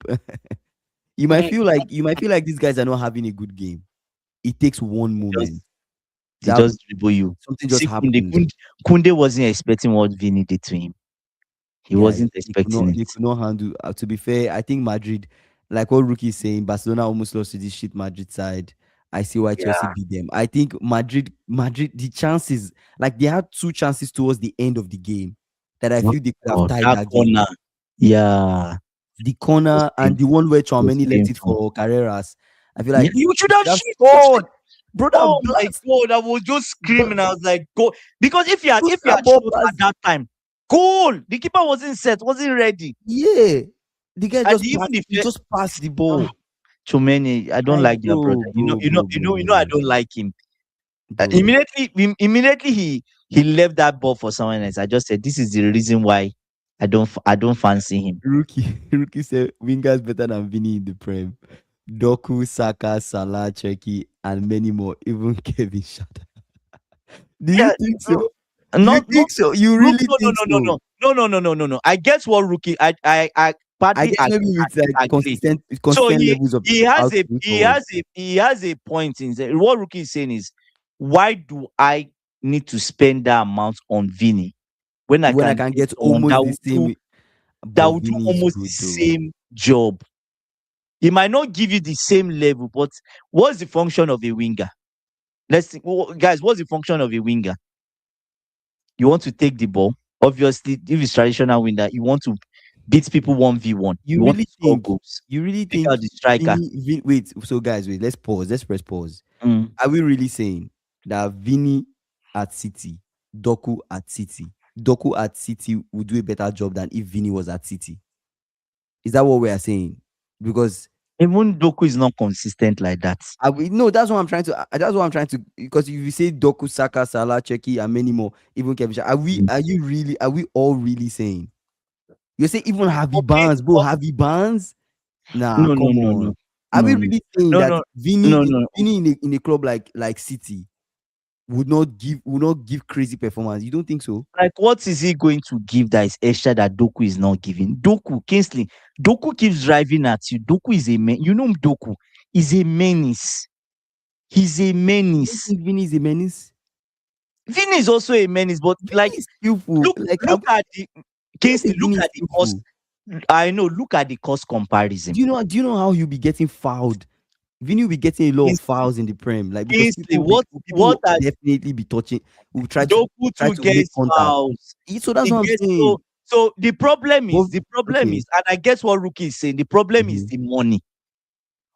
You might feel like these guys are not having a good game. It takes one They moment. just they That just dribble you. something just See Kunde. happens. Kunde wasn't expecting what Vini did to him. He Yeah, wasn't expecting they it. could not handle. To be fair, I think Madrid, like what Rookie is saying, Barcelona almost lost to this shit Madrid side. I see why Chelsea Yeah. beat them. I think Madrid, the chances, like they had two chances towards the end of the game that I Oh, feel they could have God, tied that that game. corner. Yeah. The Was corner and the painful. one where Was Chouameni left it painful. for Carreras. I feel Yeah, like you should he have should have shit. scored, brother. Oh my God, I was just screaming. I was like, go. Because Boost if he that had ball shot at past. that time, goal. The keeper wasn't set, wasn't ready. Yeah, the guy And just even passed. the He just passed the oh, ball. Chomeni, I don't Like, like that brother. I don't like him. bro. Immediately he left that ball for someone else. I just said this is the reason why I don't fancy him. Rookie said wingers better than Vini in the Prem. Doku, Saka, Salah, Cherki, and many more. Even Kevin Shada. Do you Yeah, think no, so? You not think so? You Rook. really No, no, think no, no, so? no, no, no, no, no, no, no. I guess what rookie. I I partly guess maybe with like agree. So consistent levels of output or he has a point in there. What rookie is saying is, why do I need to spend that amount on Vini when I when I can can get get someone almost the same. that But will do Vini is almost the good though. same job? He might not give you the same level, but what's the function of a winger? Let's think, guys. What's the function of a winger? You want to take the ball. Obviously, if it's traditional winger, you want to beat people 1v1. You You want to really score think? goals. You really Take think? out the striker. Wait. So guys, wait. Let's pause. Let's press pause. Mm. Are we really saying that Vini at City, Doku at City would do a better job than if Vini was at City? Is that what we are saying? Because Even Doku is not consistent like that. no, that's what I'm trying to. That's what I'm trying to. Because if you say Doku, Saka, Salah, Cheki, and many more, even Kevin, Are we? Mm. Are you really? Are we all really saying? You say even Harvey Okay, Barnes, bro. Harvey Barnes. Nah, No, no, come no, no, on. Are we no, no, really saying no, that no, Vini, no, no. Vini in a club like City would not give crazy performance? You don't think so? Like, what is he going to give that is extra that Doku is not giving? Doku, Kingsley, Doku keeps driving at you. Doku is a man. You know Doku is a menace. He's a You don't menace. think Vini is a menace? Vini is also a menace, but Vini like, is skillful. look, Like look at the do you Kingsley. think Look Vini is at the cost. skillful? I know. Look at the cost comparison. Do you know how he'll be getting fouled? Vini will be getting a lot of Kingsley, fouls in the Prem, like because Kingsley, people what will are definitely be touching, will Doku try to to make get contact. fouls? So that's It what I'm gets saying. so the problem is, Okay. and I guess what Rookie is saying, the problem is Mhm. the money.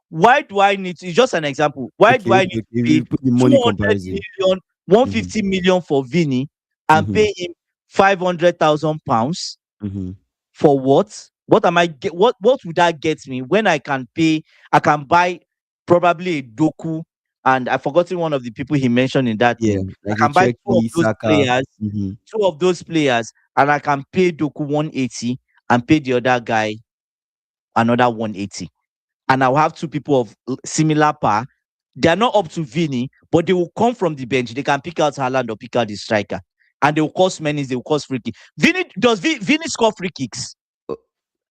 Why do I need to, it's just an example. Why do Okay, I okay, need to okay. pay We put the money 200 comparison. million, one Mm-hmm. fifty million for Vini and Mm-hmm. pay him 500,000 pounds Mm-hmm. for what? What am I get? What would that get me when I can pay? I can buy probably a Doku, and I've forgotten one of the people he mentioned in that Yeah, thing. I like a can buy Cherky, Saka. Mm-hmm. two of those players, and I can pay Doku 180 and pay the other guy another 180. And I'll have two people of similar power. They are not up to Vini, but they will come from the bench. They can pick out Haaland or pick out the striker. And they will cost many, they will cost free kick. Vini score free kicks?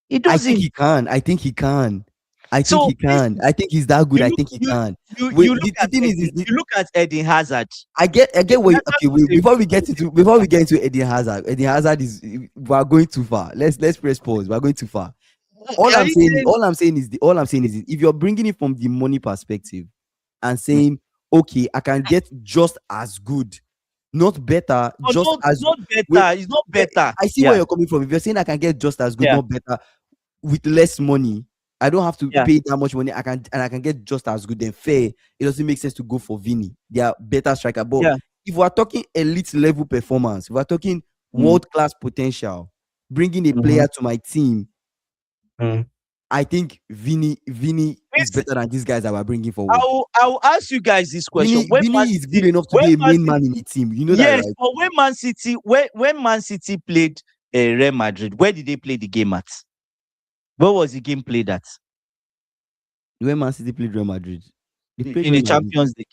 He I think doesn't. he can. I think he can. I think So he can. listen, I think he's that good. you I look think he you can. you Wait, look the at thing is, Eden, you look at Eden Hazard. I get Eden where Hazard okay, was wait, a before we get into Eden Hazard. Eden Hazard is we are going too far. Let's press pause. We are going too far. are you saying All I'm saying is if you're bringing it from the money perspective and saying, okay, I can get just as good, not better, no, just as not wait, better? It's not yeah, better. I see where Yeah, you're coming from. If you're saying I can get just as good, yeah, not better, with less money, I don't have to yeah, pay that much money. I can get just as good. Then fair. It doesn't make sense to go for Vini. They are better striker. But yeah. if we're talking elite level performance, if we're talking Mm, world class potential, bringing a mhm, player to my team, mm. I think Vini is Listen, better than these guys that we're bringing I forward. will I will ask you guys this question. Vini is good enough to When be a Man main man in City, the team. You know that, yes, right? but when Man City played Real Madrid, where did they play the game at? Where was the game played at? When Man City played Real Madrid, they played In Real the Madrid. Champions League.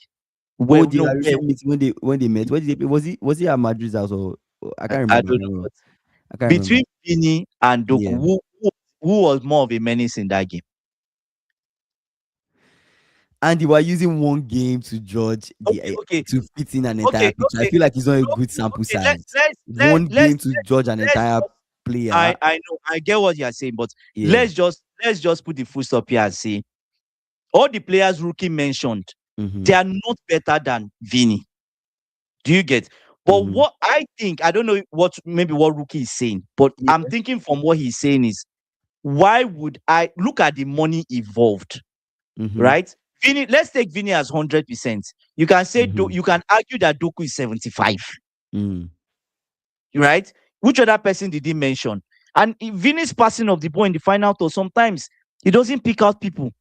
Oh, Where the no, where recent meeting when they met. Where did they play? Was he at Madrid's house or I can't I remember. I don't can't know, remember. but I can't remember. between Vini and Doku, Yeah. who was more of a menace in that game? And they were using one game to judge Okay, okay, to fit in an entire okay, picture. I okay, feel like it's not a good sample okay. size. One game to judge an Let's entire just, player. I know, I get what you are saying, but Yeah. let's just put the full stop here and say all the players Rookie mentioned, Mm-hmm. they are not better than Vini. Do you get? But Mm-hmm. what I think, I don't know what Rookie is saying, but Yeah. I'm thinking from what he's saying is, why would I look at the money involved, Mm-hmm. right? Vini, let's take Vini as 100%. You can say Mm-hmm. you can argue that Doku is 75, Mm-hmm. right? Which other person did he mention? And if Vini's passing of the ball in the final tour, sometimes he doesn't pick out people.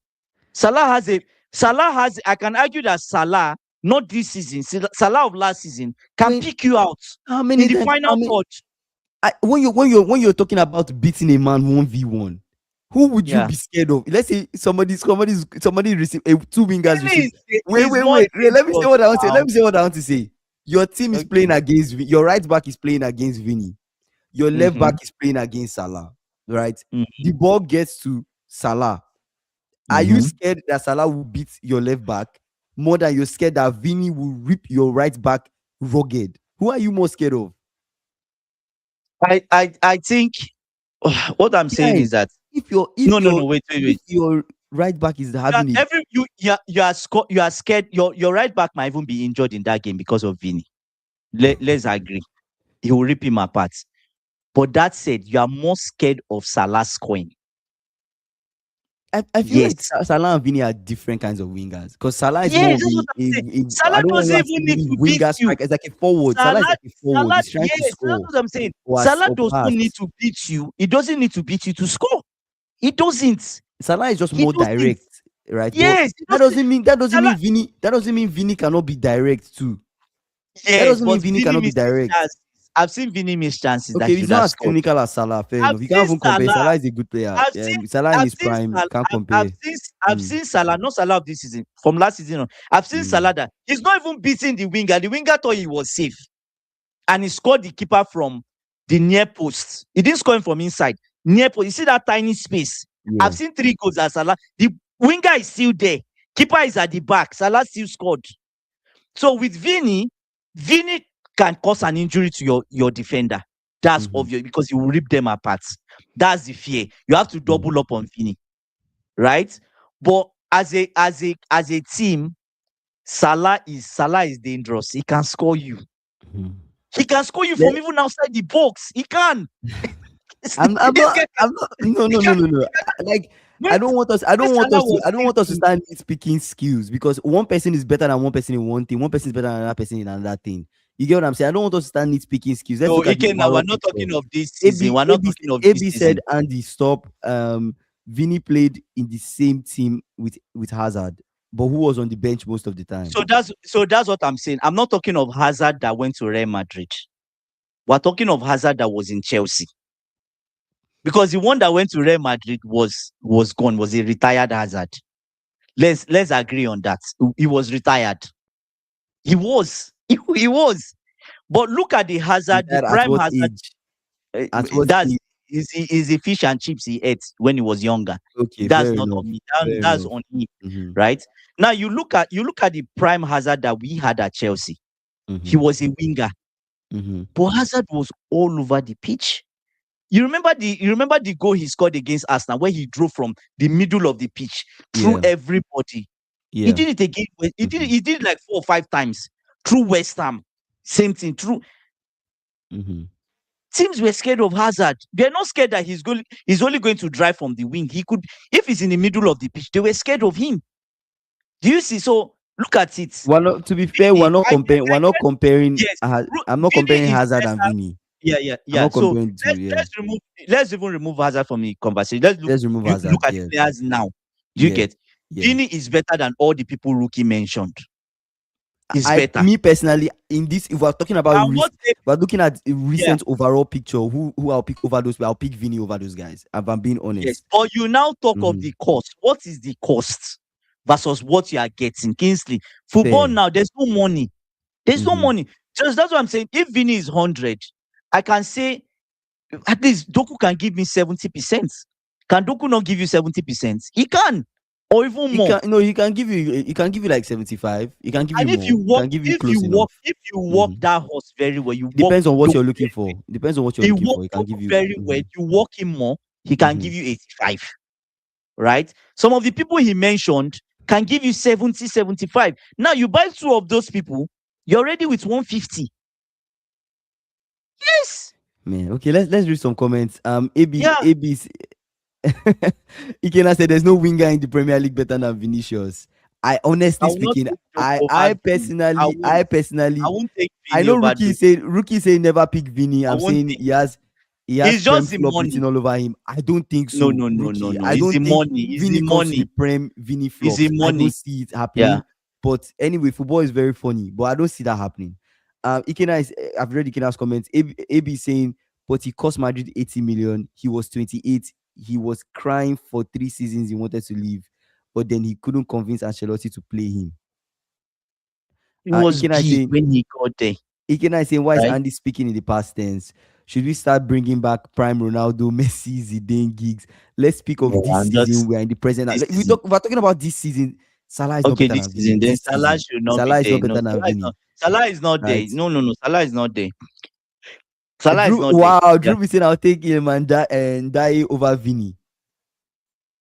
Salah has, I can argue that Salah, not this season, Salah of last season, can When pick you out how in many the times? final touch. When you're talking about beating a man 1v1, who would you Yeah. be scared of? Let's say somebody receive two wingers Vini receive. is more Wait, let me say dangerous what I want to say. now. Let me say what I want to say. Your team is Okay. playing against your right back is playing against Vini. Your left back Mm-hmm. is playing against Salah. Right? Mm-hmm. The ball gets to Salah. Are you Mm-hmm. scared that Salah will beat your left back more than you're scared that Vini will rip your right back rugged? Who are you more scared of? I think what I'm saying Guys, is that if your if no, your wait, if your right back is having it, you are scared. Your right back might even be injured in that game because of Vini. Let's agree. He will rip him apart. But that said, you are more scared of Salah's coin. I feel like Yes. Salah and Vini are different kinds of wingers because Salah is more Yes, of that's what I'm saying. I Salah don't doesn't want to even say need maybe to beat winger you. striker. It's like a forward. Salah is like a forward. He's trying to Yes, that's score what I'm saying. or Salah does pass. not need to beat you. He doesn't need to beat you to score. He doesn't. Salah is just He more doesn't. direct, right? But Yes, he that doesn't. doesn't mean Salah, Vini cannot be direct too. That yes, doesn't mean but Vini Vini cannot be misses direct. chances. I've seen Vini miss chances Okay, that if he it's should not have as scored. clinical as Salah, fair I've enough. You seen can't even compare. Salah. Salah is a good player. I've seen Salah in I've his seen prime Salah. can't I've compare. seen I've Mm, seen Salah, not Salah of this season, from last season on. I've seen mm, Salah that he's not even beating the winger. The winger thought he was safe, and he scored the keeper from the near post. He didn't score him from inside. Near post. You see that tiny space? I've yeah. seen 3 goals at Salah. The winger is still there. Keeper is at the back. Salah still scored. So with Vini can cause an injury to your defender. That's Mm-hmm, obvious because he will rip them apart. That's the fear. You have to mm-hmm, double up on Vini, right? But as a team, Salah is dangerous. He can score you. mm-hmm. He can score you from Let- even outside the box. He can. This I'm guy not. can. I'm not. No, He no, no, can. no, no. Like, When I don't want us. I when don't want Salah us to. was I don't want us to saving, start speaking skills because one person is better than one person in one thing. One person is better than another person in another thing. You get what I'm saying? I don't want us to start nitpicking skills. Let's no, look at the again, now overall we're not picture. talking of this season. AB We're not AB talking of this AB said season. Andy stop. Vinny played in the same team with Hazard, but who was on the bench most of the time? So that's what I'm saying. I'm not talking of Hazard that went to Real Madrid. We're talking of Hazard that was in Chelsea. Because the one that went to Real Madrid was gone, was a retired Hazard. Let's agree on that. He was retired. He was. He was. But look at the Hazard, the Retired at prime what Hazard. age? uh, At what That's age? is the fish and chips he ate when he was younger. Okay, That's fair not enough. on me. Fair That's enough. on him, Mm-hmm. right? Now you look at the prime Hazard that we had at Chelsea. He Mm-hmm. was a winger, Mm-hmm. but Hazard was all over the pitch. You remember the goal he scored against Arsenal where he drove from the middle of the pitch through Yeah. everybody. He Yeah. did it again. Mm-hmm. He did it like 4 or 5 times through West Ham. Same thing. Through Mm-hmm. teams were scared of Hazard. They're not scared that he's only going to drive from the wing. He could, if he's in the middle of the pitch, they were scared of him. Do you see? So look at it. We're not, to be fair, Vini, we're not comparing. We're not comparing. yes, I'm not Vini comparing is Hazard and better. Vinny. Yeah, yeah, I'm yeah. not So comparing the two. let's Yeah. let's remove let's even remove Hazard from the conversation. Let's look Let's remove you look Hazard. at the Yeah. players now. Do you Yeah. get? Yeah. Vini is better than all the people Rookie mentioned. Is better. Me personally, in this, if we're talking about And what if, we're looking at a yeah, recent overall picture, who I'll pick over those. I'll pick Vinny over those guys. If I'm being yes. honest. But you now talk of Mm-hmm. the cost. What is the cost versus what you are getting? Kingsley, football Fair. now, there's no money. There's no Mm-hmm. money. Just that's what I'm saying. If Vini is 100, I can say at least Doku can give me 70%. Can Doku not give you 70%? He can, or even He more. can, no, he can give you. He can give you like 75. He can give you And if more. you He walk, can give you if you close walk, enough. if you walk Mm-hmm. that horse very well, you It walk depends on what Doku you're looking very well. for. Depends on what you're You looking walk for. He can give Doku you. very well. Mm-hmm. You walk him more, he can Mm-hmm. give you 85. Right? Some of the people he mentioned can give you 70, 75. Now you buy two of those people, you're already with 150. Yes. Man, okay, let's read some comments. AB Yeah. AB Ikena said there's no winger in the Premier League better than Vinicius. I I honestly will not speaking, take I Doku over I Vini. I personally, won't. I I personally, won't take I Vini know over Doku. Rookie say never pick Vinny. I I'm won't saying take. he has It's Prem just the flop money. written all over him. I don't think No, so, no, no, no, Rookie. no. I It's the don't think money. It's the Vinny comes to the money. Prem, Vinny It's the flops. I don't money. see it Yeah. happening. But anyway, football is very funny, but I don't see that happening. Ikena is, I've read Ikena's comments. AB saying, but he cost Madrid 80 million. He was 28. He was crying for 3 seasons. He wanted to leave, but then he couldn't convince Ancelotti to play him. It was Ikena is big saying, when he got there, why is right? Andy speaking in the past tense? Should we start bringing back prime Ronaldo, Messi, Zidane, gigs? Let's speak of Yeah, this and season. that's We are in the present. this Like, season. we're talking about this season. Salah is not Okay, better this than Vini. season. Then This Salah season, should not be Salah is not there. No, better than Salah is Vini, not. Salah is not there. right? No, no, no. Salah is not there. Salah is Drew, not there. wow, Yeah. Drew be saying I'll take him and die over Vini.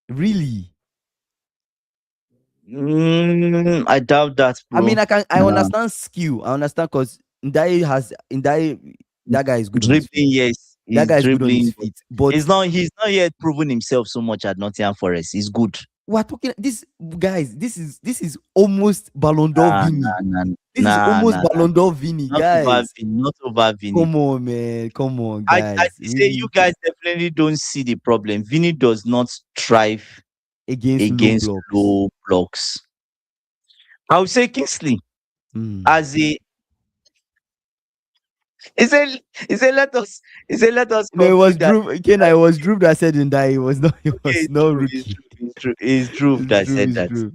Really? I doubt that, I bro. mean, I Nah. understand skill. I understand because Ndai, that guy is good on his feet. Dribbling, yes, That he's guy is good on his dribbling. feet. But He's not yet proven himself so much at Nottingham Forest. He's good. we're talking this guys. This is almost Ballon d'Or Nah, Vini. nah, nah, This is almost nah. Ballon d'Or Vini, Not over guys. Vini. Not over Vini. Come on, man. Come on, I guys. say you Really guys definitely don't see the problem. Vini does not thrive against low against blocks. low blocks. I would say Kingsley Mm. as a He said, he said, let us, he said, let us No, it was conclude that. Drew. Ken, I was Drew that said in that it was not. It Okay, was it's not true, it's Rookie. true, it's true. It's true It's that Drew. said It's that. Drew.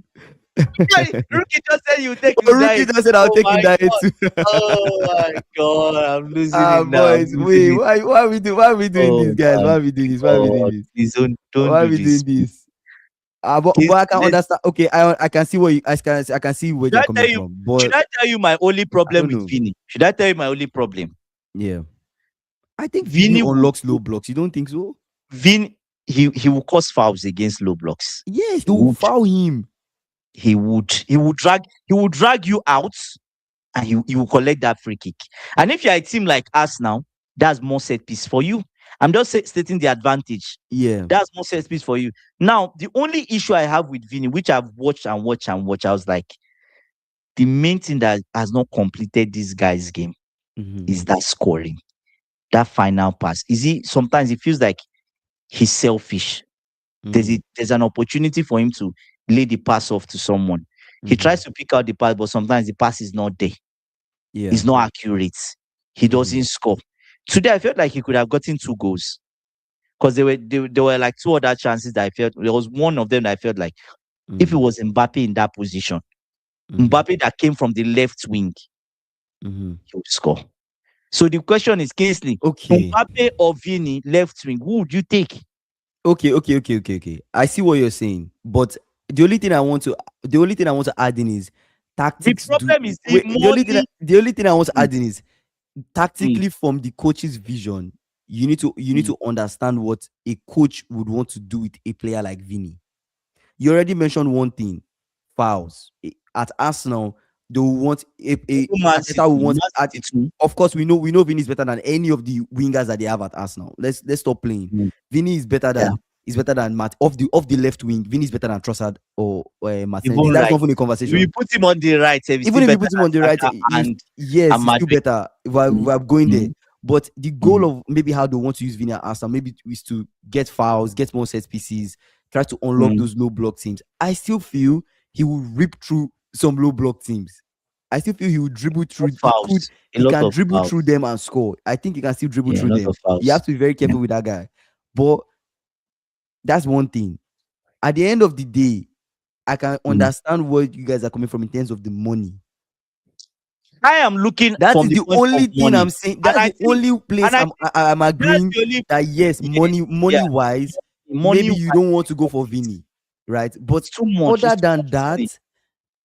Yeah, Rookie just said you take Oh, you Rookie diet. just said I'll Oh take my in that god. too. Oh my god. I'm losing Ah, it now. I'm boys, losing wait, it. why are we do why are we doing Oh this, guys? my Why are we doing this? Why are we doing god. this? Please don't Why are do we doing this. this? But Please, I can let's, understand. Okay, I can see what you I can see where should you're I tell coming you, from, should but I tell you my only I problem don't with know. Vinny? Should I tell you my only problem? Yeah, I think Vinny Vinny will unlocks low blocks. You don't think so? Vin he will cause fouls against low blocks. Yes, He they will would. foul him. He will drag you out, and he will collect that free kick. And if you're a team like us now, that's more set piece for you. I'm just stating the advantage. Yeah. That's more set piece for you. Now, the only issue I have with Vinny, which I've watched and watched and watched, I was like, the main thing that has not completed this guy's game Mm-hmm. is that scoring, that final pass. Is he sometimes it feels like he's selfish. There's an opportunity for him to lay the pass off to someone. He Mm-hmm. tries to pick out the pass, but sometimes the pass is not there. Yeah. It's not accurate. He Mm-hmm. doesn't score. Today, I felt like he could have gotten 2 goals because there were like 2 other chances that I felt. There was one of them that I felt like if it was Mbappe in that position, Mm-hmm. Mbappe that came from the left wing, Mm-hmm. he would score. So the question is, Kingsley, Okay. Mbappe or Vini left wing, who would you take? Okay. I see what you're saying, but the only thing I want to the only thing I want to add in is The tactics. Do problem is the wait. money. The only thing I want to Mm, add in is mm, tactically from the coach's vision. You need mm. to understand what a coach would want to do with a player like Vini. You already mentioned one thing, fouls. At Arsenal, they will want a Even Man Arteta will City, want Man at, City too. of course we know Vini is better than any of the wingers that they have at Arsenal. Let's stop playing. Mm, Vini yeah, is better than Matt off the left wing. Vini is better than Trossard or Martinelli. even That's not right. even a If you conversation. put him on the right, he's Even still if you better put him on the than right, Saka yes, and he's still Madrid. better. Mm, We're going there. mm, But the goal mm, of maybe how they want to use Vini at Arsenal maybe is to get fouls, get more set pieces, try to unlock mm. those low block teams. I still feel he will rip through some low block teams. I still feel he will dribble Of through. fouls, a He lot can of dribble through fouls. them and score. I think he can still dribble Yeah, a through lot them. of You have fouls. to be very Yeah. careful with that guy. But that's one thing. At the end of the day, I can Mm. understand where you guys are coming from in terms of the money. I am looking That from is the the point of only thing money, I'm saying. and That's I the think, only place and I think I'm that's agreeing the only, that yes, yeah, yeah, money wise, money maybe wise, you don't want to go for it's Vini, right? But too much. other It's too than much money. that,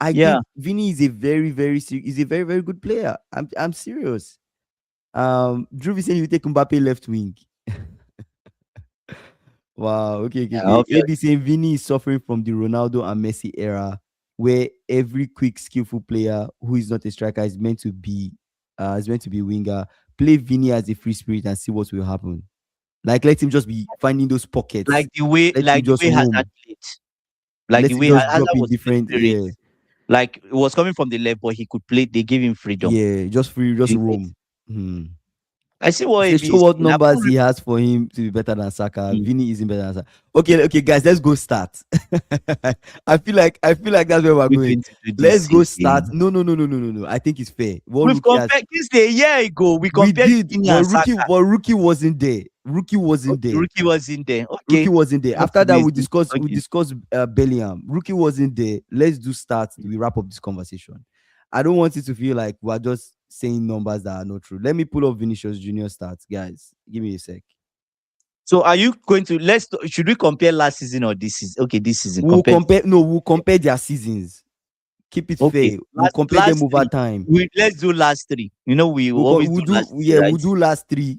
I Yeah. think Vini is a is a very good player. I'm serious. Drew is saying you take Mbappe left wing. Wow. Yeah, Okay. obviously. AB saying Vini is suffering from the Ronaldo and Messi era, where every quick, skillful player who is not a striker is meant to be winger. Play Vini as a free spirit and see what will happen. Like let him just be finding those pockets. Let him Like the just way Hazard roam. played, like the Let him way just drop Hazard in was free different. spirit. Yeah, Like it was coming from the left, but he could play. They gave him freedom. yeah. Just free, just You get? roam. Hmm. I see what Say AB show is what saying. numbers he has for him to be better than Saka. Mm, Vini isn't better than Saka. Okay, guys, let's go start. I feel like that's where we're we're going. going to do Let's this go start. again. No. I think it's fair. What We've rookie has compared this day a year ago. We we compared did, Vini and Saka. but rookie wasn't there. Rookie wasn't Okay, there. Rookie was in there. Rookie Okay, wasn't there. not After that, today's game. we Okay. discussed Bellingham. Rookie wasn't there. Let's do start. We wrap up this conversation. I don't want it to feel like we're just saying numbers that are not true. Let me pull up Vinicius Junior stats, guys. Give me a sec. So are you going to should we compare last season or this season? Okay, this season compare. We'll compare their seasons. Keep it Okay, fair. We'll compare them last over three. time. Let's do last three. You know we always do last three, We'll right? do last three,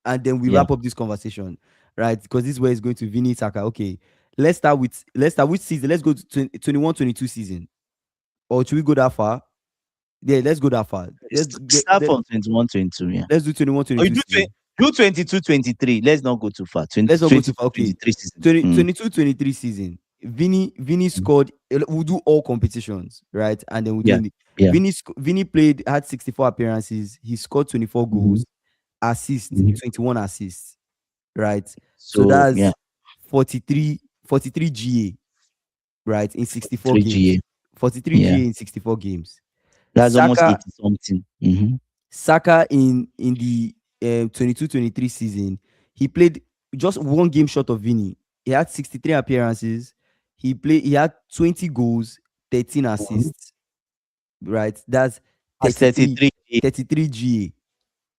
and then we Yeah. wrap up this conversation, right? Because this is where it's going to Vini Saka. Okay, let's start which season? Let's go to 21-22 season, or should we go that far? Yeah, let's go that far. Start from 21, 22. Yeah. Let's do 21 Or you 22 do season. 22, 23. Let's not go too far. 20, Let's not go too 22, far. Okay, 23 season. 22 23 season. Vini scored. We'll do all competitions, right? And then we'll Yeah. do Yeah. Vini played, had 64 appearances. He scored 24 Mhm, goals, assists, mhm. 21 assists, right? So So yeah, that's 43 GA, right? In 64 3 games. GA. 43 Yeah. GA in 64 games. That's almost Saka 80 something. Mm-hmm. Saka in the 22-23 season, he played just one game short of Vini. He had 63 appearances. He had 20 goals, 13 Mhm. assists. Right, that's That's 33 33. 33 GA.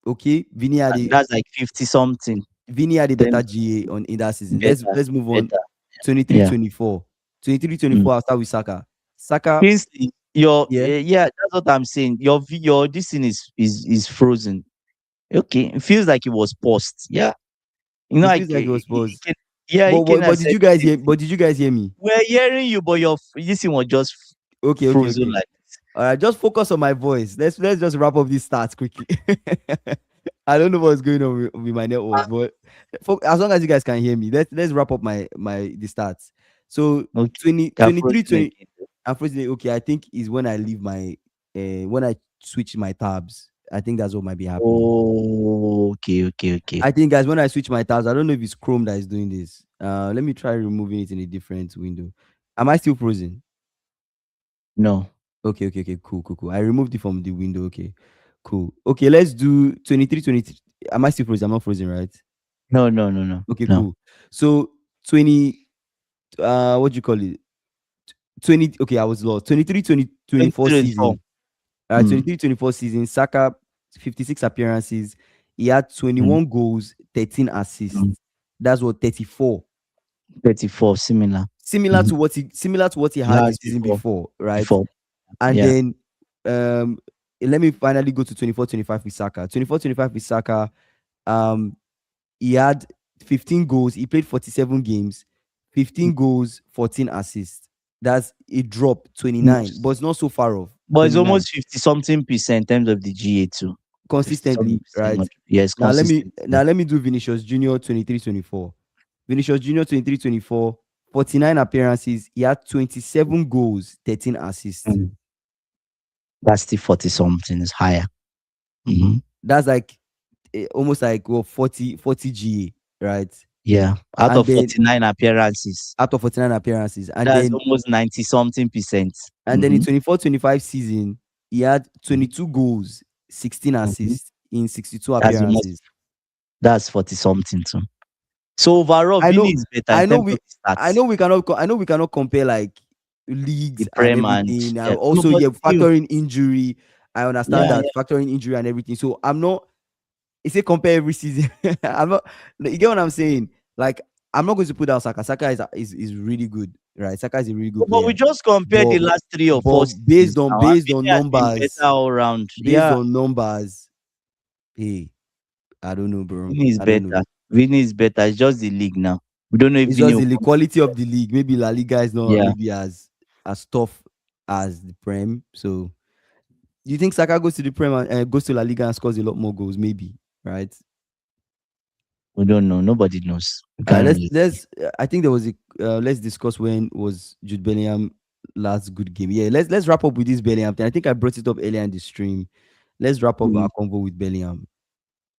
Okay, That's like 50 something. Vini had a Then better GA on in that season. better, Let's move on. better. 23 Yeah. 24. 23 Mm. 24. I'll start with Saka. Saka, Kingsley, your yeah. yeah, that's what I'm saying. Your this thing is frozen. Okay, it feels like it was paused. Yeah, It feels like like it was paused. yeah, you can But did said you guys the same hear? thing. But did you guys hear me? We're hearing you, but your this thing was just Okay, okay, frozen okay. like this. All right, just focus on my voice. Let's just wrap up these stats quickly. I don't know what's going on with my network, but as long as you guys can hear me, let's wrap up the stats. So Okay, 20 you're 23 frozen 20. again. Unfortunately, okay, I think is when I leave when I switch my tabs. I think that's what might be happening. Oh, okay, okay, okay. I think, guys, when I switch my tabs, I don't know if it's Chrome that is doing this. Let me try removing it in a different window. Am I still frozen? No, Okay, okay, okay, cool, cool, cool. I removed it from the window. Okay, cool. Okay, let's do 23, 23. Am I still frozen? I'm not frozen, right? no, no, no, no, Okay, no. cool. So 20, what do you call it? 20, okay, I was lost. 23, 20, 24 2024. season. Mm, 23, 24 season. Saka, 56 appearances. He had mm, 21 goals, 13 assists. mm. That's what 34. 34, similar. Mhm. Similar to what he had the Last season before, before, right? before. And Yeah. then um let me finally go to 24-25 with Saka. 24-25 with Saka. Um he had 15 goals. He played 47 games, 15 goals, 14 assists. That's a drop, 29, but it's not so far off. But it's 29 almost 50 something percent in terms of the GA too. 50 something consistently, percent. right? Yes, consistent. Yeah. Now let me do Vinicius Junior 23-24. Vinicius Junior 23-24, 49 appearances. He had 27 goals, 13 assists. Mm. That's still 40 something. Is higher. Hmm. That's like almost like, well, 40 GA, right? Yeah. Out And of then 49 appearances, out of 49 appearances, that's almost 90 something percent. and then in Hmm. 24-25 season, he had 22 goals, 16 Hmm. assists in 62 That's almost appearances. that's 40 something too. So overall, I Vini know, is better in terms of the stats. I know we cannot compare like The leagues and Prem and everything. And yeah. No, also, but yeah, still, factoring injury. I understand yeah, that yeah. factoring injury and everything. So I'm not. It's a compare every season. I'm not. You get what I'm saying? Like, I'm not going to put down Saka. Saka is really good, right? Saka is a really good But we player. just compare the But last 3 or 4 based seasons on now. And Vini has been better numbers, all round. Yeah, hey, I don't know, bro. Vini is I don't know. better. Vini is better. It's just the league now. We don't know if It's Vini just will the come. quality of the league. Maybe La Liga is not Yeah, maybe as tough as the Prem. So you think Saka goes to the Prem and goes to La Liga and scores a lot more goals? Maybe, right? we don't know. Nobody knows. We can't really say. I think there was a let's discuss when was Jude Bellingham last good game. Yeah, let's wrap up with this Bellingham thing. I think I brought it up earlier in the stream. Let's wrap up Mm, our convo with Bellingham.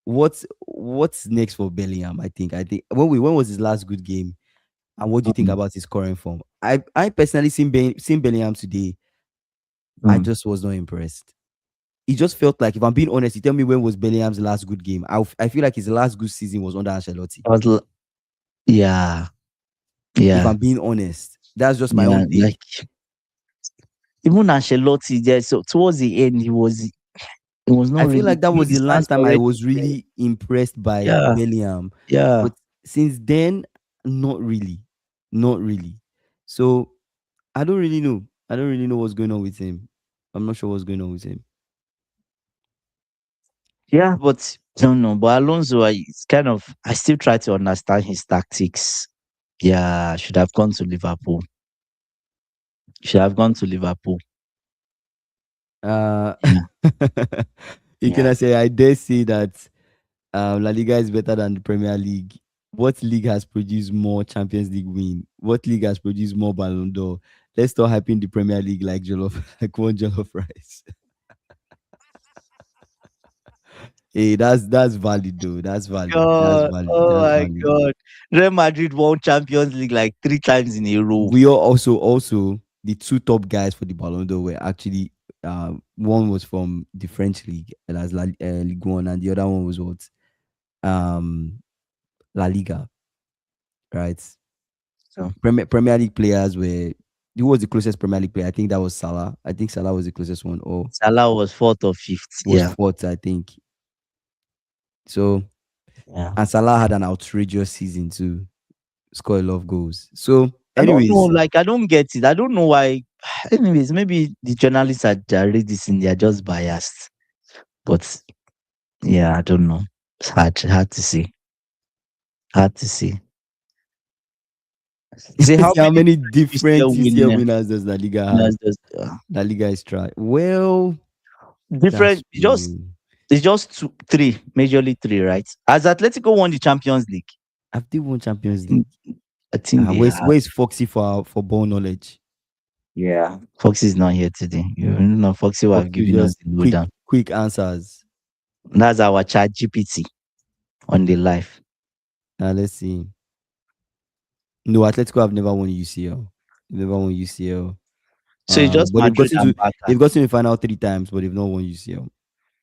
What's next for Bellingham? I think when was his last good game, and what do you think mm, about his current form? I personally seen Bellingham today. I mm. just was not impressed. It just felt like, if I'm being honest, you tell me when was Bellingham's last good game. I feel like his last good season was under Ancelotti. I was yeah, If yeah, I'm being honest, that's just my yeah. own take. Like even Ancelotti, there. So towards the end, he was I not feel really. like that was the His last last time I already was played. really impressed by Yeah, Bellingham. yeah. But since then, not really. Not really. So I don't really know. I don't really know what's going on with him. I'm not sure what's going on with him. Yeah, but don't know. But Alonso, it's kind of I still try to understand his tactics. Yeah, should have gone to Liverpool. Should have gone to Liverpool. Uh, Yeah, you yeah. can say, I dare say that La Liga is better than the Premier League. What league has produced more Champions League win? What league has produced more Ballon d'Or? Let's start hyping the Premier League like jollof, like one jollof rice. Hey, that's valid though. That's valid. That's God, valid. oh That's my valid. God. Real Madrid won Champions League like 3 times in a row. We are also the two top guys for the Ballon d'Or were actually One was from the French league, that's Ligue 1, and the other one was what, um, La Liga, right? So Premier League players were, who was the closest Premier League player? I think that was Salah. I think Salah was the closest one, or Salah was fourth or fifth. was Yeah. fourth, I think. So, Yeah. and Salah had an outrageous season to score a lot of goals. So, I don't know. anyways, Like, I don't get it. I don't know why. Anyways, maybe the journalists that read this and they're just biased. But yeah, I don't know. It's hard to see. Hard to see. See how see how many many UCL different UCL winners winners does La Liga has. does La Liga is try. Well, that's different. true. It's just two, three, majorly three, right? As Atletico won the Champions League, Have they won I Champions League? think I think they have. Where's Foxy for ball knowledge? Yeah, Foxy is not here today. You know, Foxy will have Foxy, given us just the lowdown. quick answers. That's our chat GPT on the live. Let's see. No, Atletico have never won UCL. Never won UCL. So it's just But Madrid and Barca. they've got to the final 3 times, but they've not won UCL.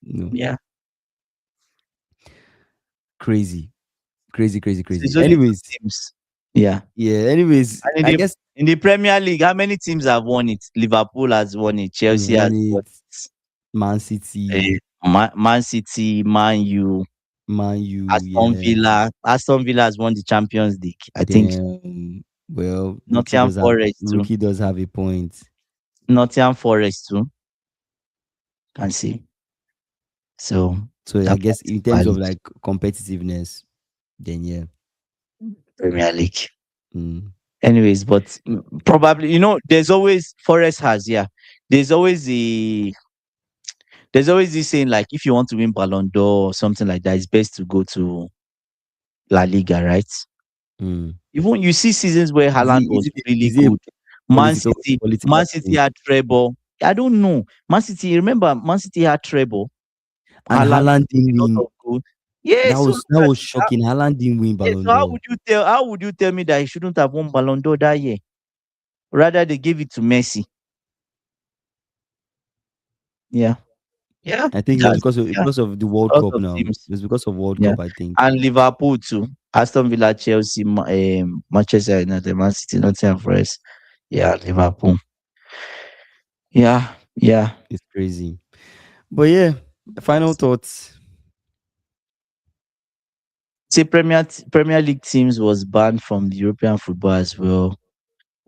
No, Yeah. crazy, crazy, crazy, So crazy. it's only two Anyways, teams. Yeah. yeah. Anyways, And I guess in the Premier League, how many teams have won it? Liverpool has won it. we've Chelsea has won won it. it. Man City, Man City, Man U, Man U, Aston yeah. Villa. Aston Villa has won the Champions League. I think Then, well, Nottingham Forest too. Rookie does have a point. Nottingham Forest too. Can see. So So I that guess point is in terms of valid. like competitiveness, then yeah. Premier League. Mm. Anyways, but probably there's always Forest has There's always this saying like if you want to win Ballon d'Or or something like that, it's best to go to La Liga, right? Mm. Even you see seasons where Haaland was really Is it a good. Man political City thing? had treble. I don't know. Man City, remember Man City had treble. And Haaland Haaland scored didn't a lot win. of goals. Yeah, so look That at was shocking. Haaland didn't win Ballon so d'Or. how would you tell me that he shouldn't have won Ballon d'Or that year? Rather they gave it to Messi. Yeah. Yeah. I think it was That's because of the World a lot Cup of now. It teams. was because of World Yeah. Cup, I think. And Liverpool too. Aston Villa, Chelsea, Manchester United, Man City, Nottingham Forest. Yeah, Liverpool. Yeah, yeah. It's crazy. But yeah, final thoughts. See, Premier League teams was banned from the European football as well.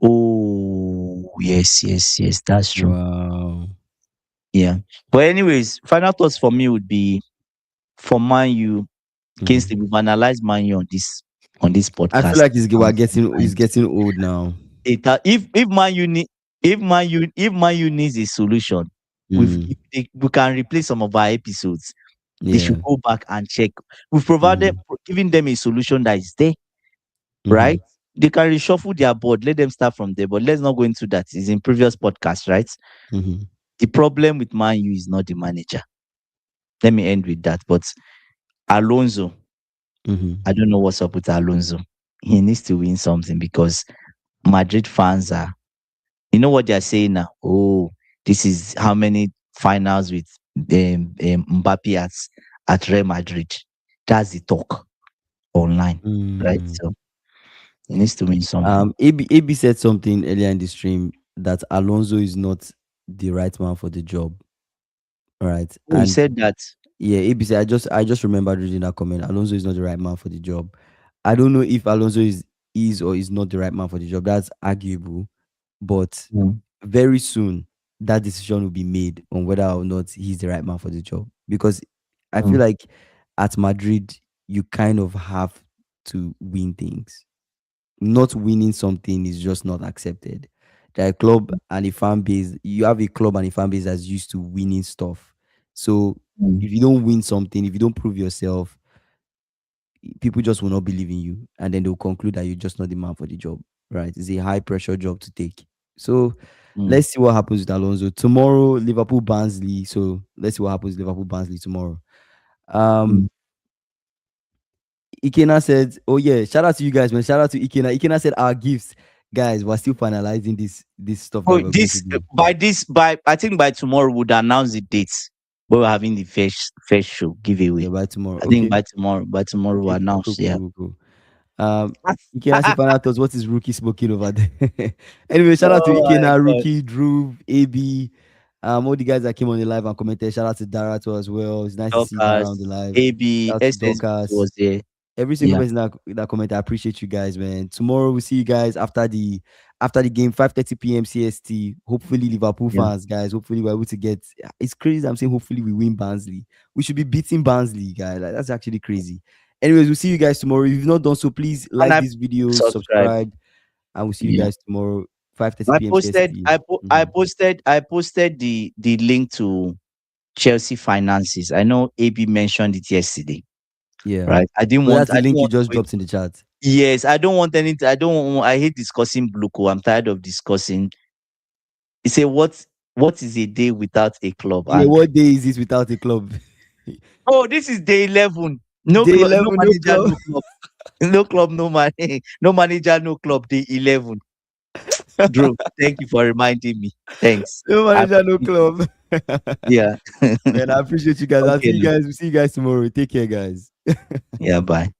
Oh, yes, yes, yes. That's true. Wow. Yeah. But anyways, final thoughts for me would be for Man U. Kingsley, Mhm. we've analyzed Man U on this I feel podcast. like he's getting old now. If Man U needs a solution, Mm. we can replace some of our episodes. They Yeah. should go back and check. We've Mhm. giving them a solution that is there, right? Mhm. They can reshuffle their board. Let them start from there. But let's not go into that. It's in previous podcast, right? Mhm. The problem with Man U is not the manager. Let me end with that. But Alonso, Mhm. I don't know what's up with Alonso. He needs to win something because Madrid fans are, you know what they're saying now? Oh, this is how many finals with Mbappe at Real Madrid. That's the talk online, right? Mm. So he needs to win something. AB said something earlier in the stream that Alonso is not the right man for the job. All right. Oh, he And said that. yeah, ABC, I just remembered reading that comment. Alonso is not the right man for the job. I don't know if Alonso is or is not the right man for the job. That's arguable. But Mm, very soon that decision will be made on whether or not he's the right man for the job. Because I feel mm, like at Madrid, you kind of have to win things. Not winning something is just not accepted. The club and a fan base, you have a club and a fan base that's used to winning stuff. So mm, if you don't win something, if you don't prove yourself, people just will not believe in you, and then they'll conclude that you're just not the man for the job. Right? It's a high pressure job to take. So mm, let's see what happens with Alonso tomorrow. Liverpool Barnsley. So let's see what happens with Liverpool Barnsley tomorrow. mm. Um, Ikena said, "Oh yeah, shout out to you guys, man. Shout out to Ikena. Ikena said our gifts. guys, we're still finalizing this stuff that Oh, we're going to do. by I think by tomorrow we'd announce the dates where we're having the first show Yeah, giveaway. by tomorrow. I think Okay. by tomorrow we'll Okay. announce. Cool. Cool. Yeah. Cool. Cool. Ikena say final thoughts. What is Rookie smoking over there? Anyway, shout out to Oh my Ikena, god. Rookie, Drew, AB, all the guys that came on the live and commented. Shout out to Dara too as well. It's nice to see Dara on the Dorcas, live. AB, Shout out to SSB Dorcas. was there. Every single Yeah. person that commented, I appreciate you guys, man. Tomorrow we'll see you guys after the game, 5:30 p.m. CST. Hopefully, Liverpool Yeah. fans, guys. Hopefully, we're able to get. It's crazy. I'm saying hopefully we win Barnsley. We should be beating Barnsley, guys. Like, that's actually crazy. Anyways, we'll see you guys tomorrow. If you've not done so, please And like I this video, subscribe. subscribe, and we'll see you Yeah. guys tomorrow, 5:30 p.m. CST. Mhm. I posted the link to Chelsea finances. I know AB mentioned it yesterday, Yeah. right? So that's the I didn't link you want just to. dropped in the chat. Yes, I don't want anything. I hate discussing Bluko. I'm tired of discussing. He said, what is a day without a club? Yeah. And What day is this without a club? oh, this is day 11. No Day club, no 11, no manager, club. no club. No club, no money. No manager, no club. Day 11. Drew, thank you for reminding me. Thanks. No I manager, no appreciate it. club. Yeah. Man, I appreciate you guys. I'll Okay, see you now. guys. We'll see you guys tomorrow. Take care, guys. Yeah, bye.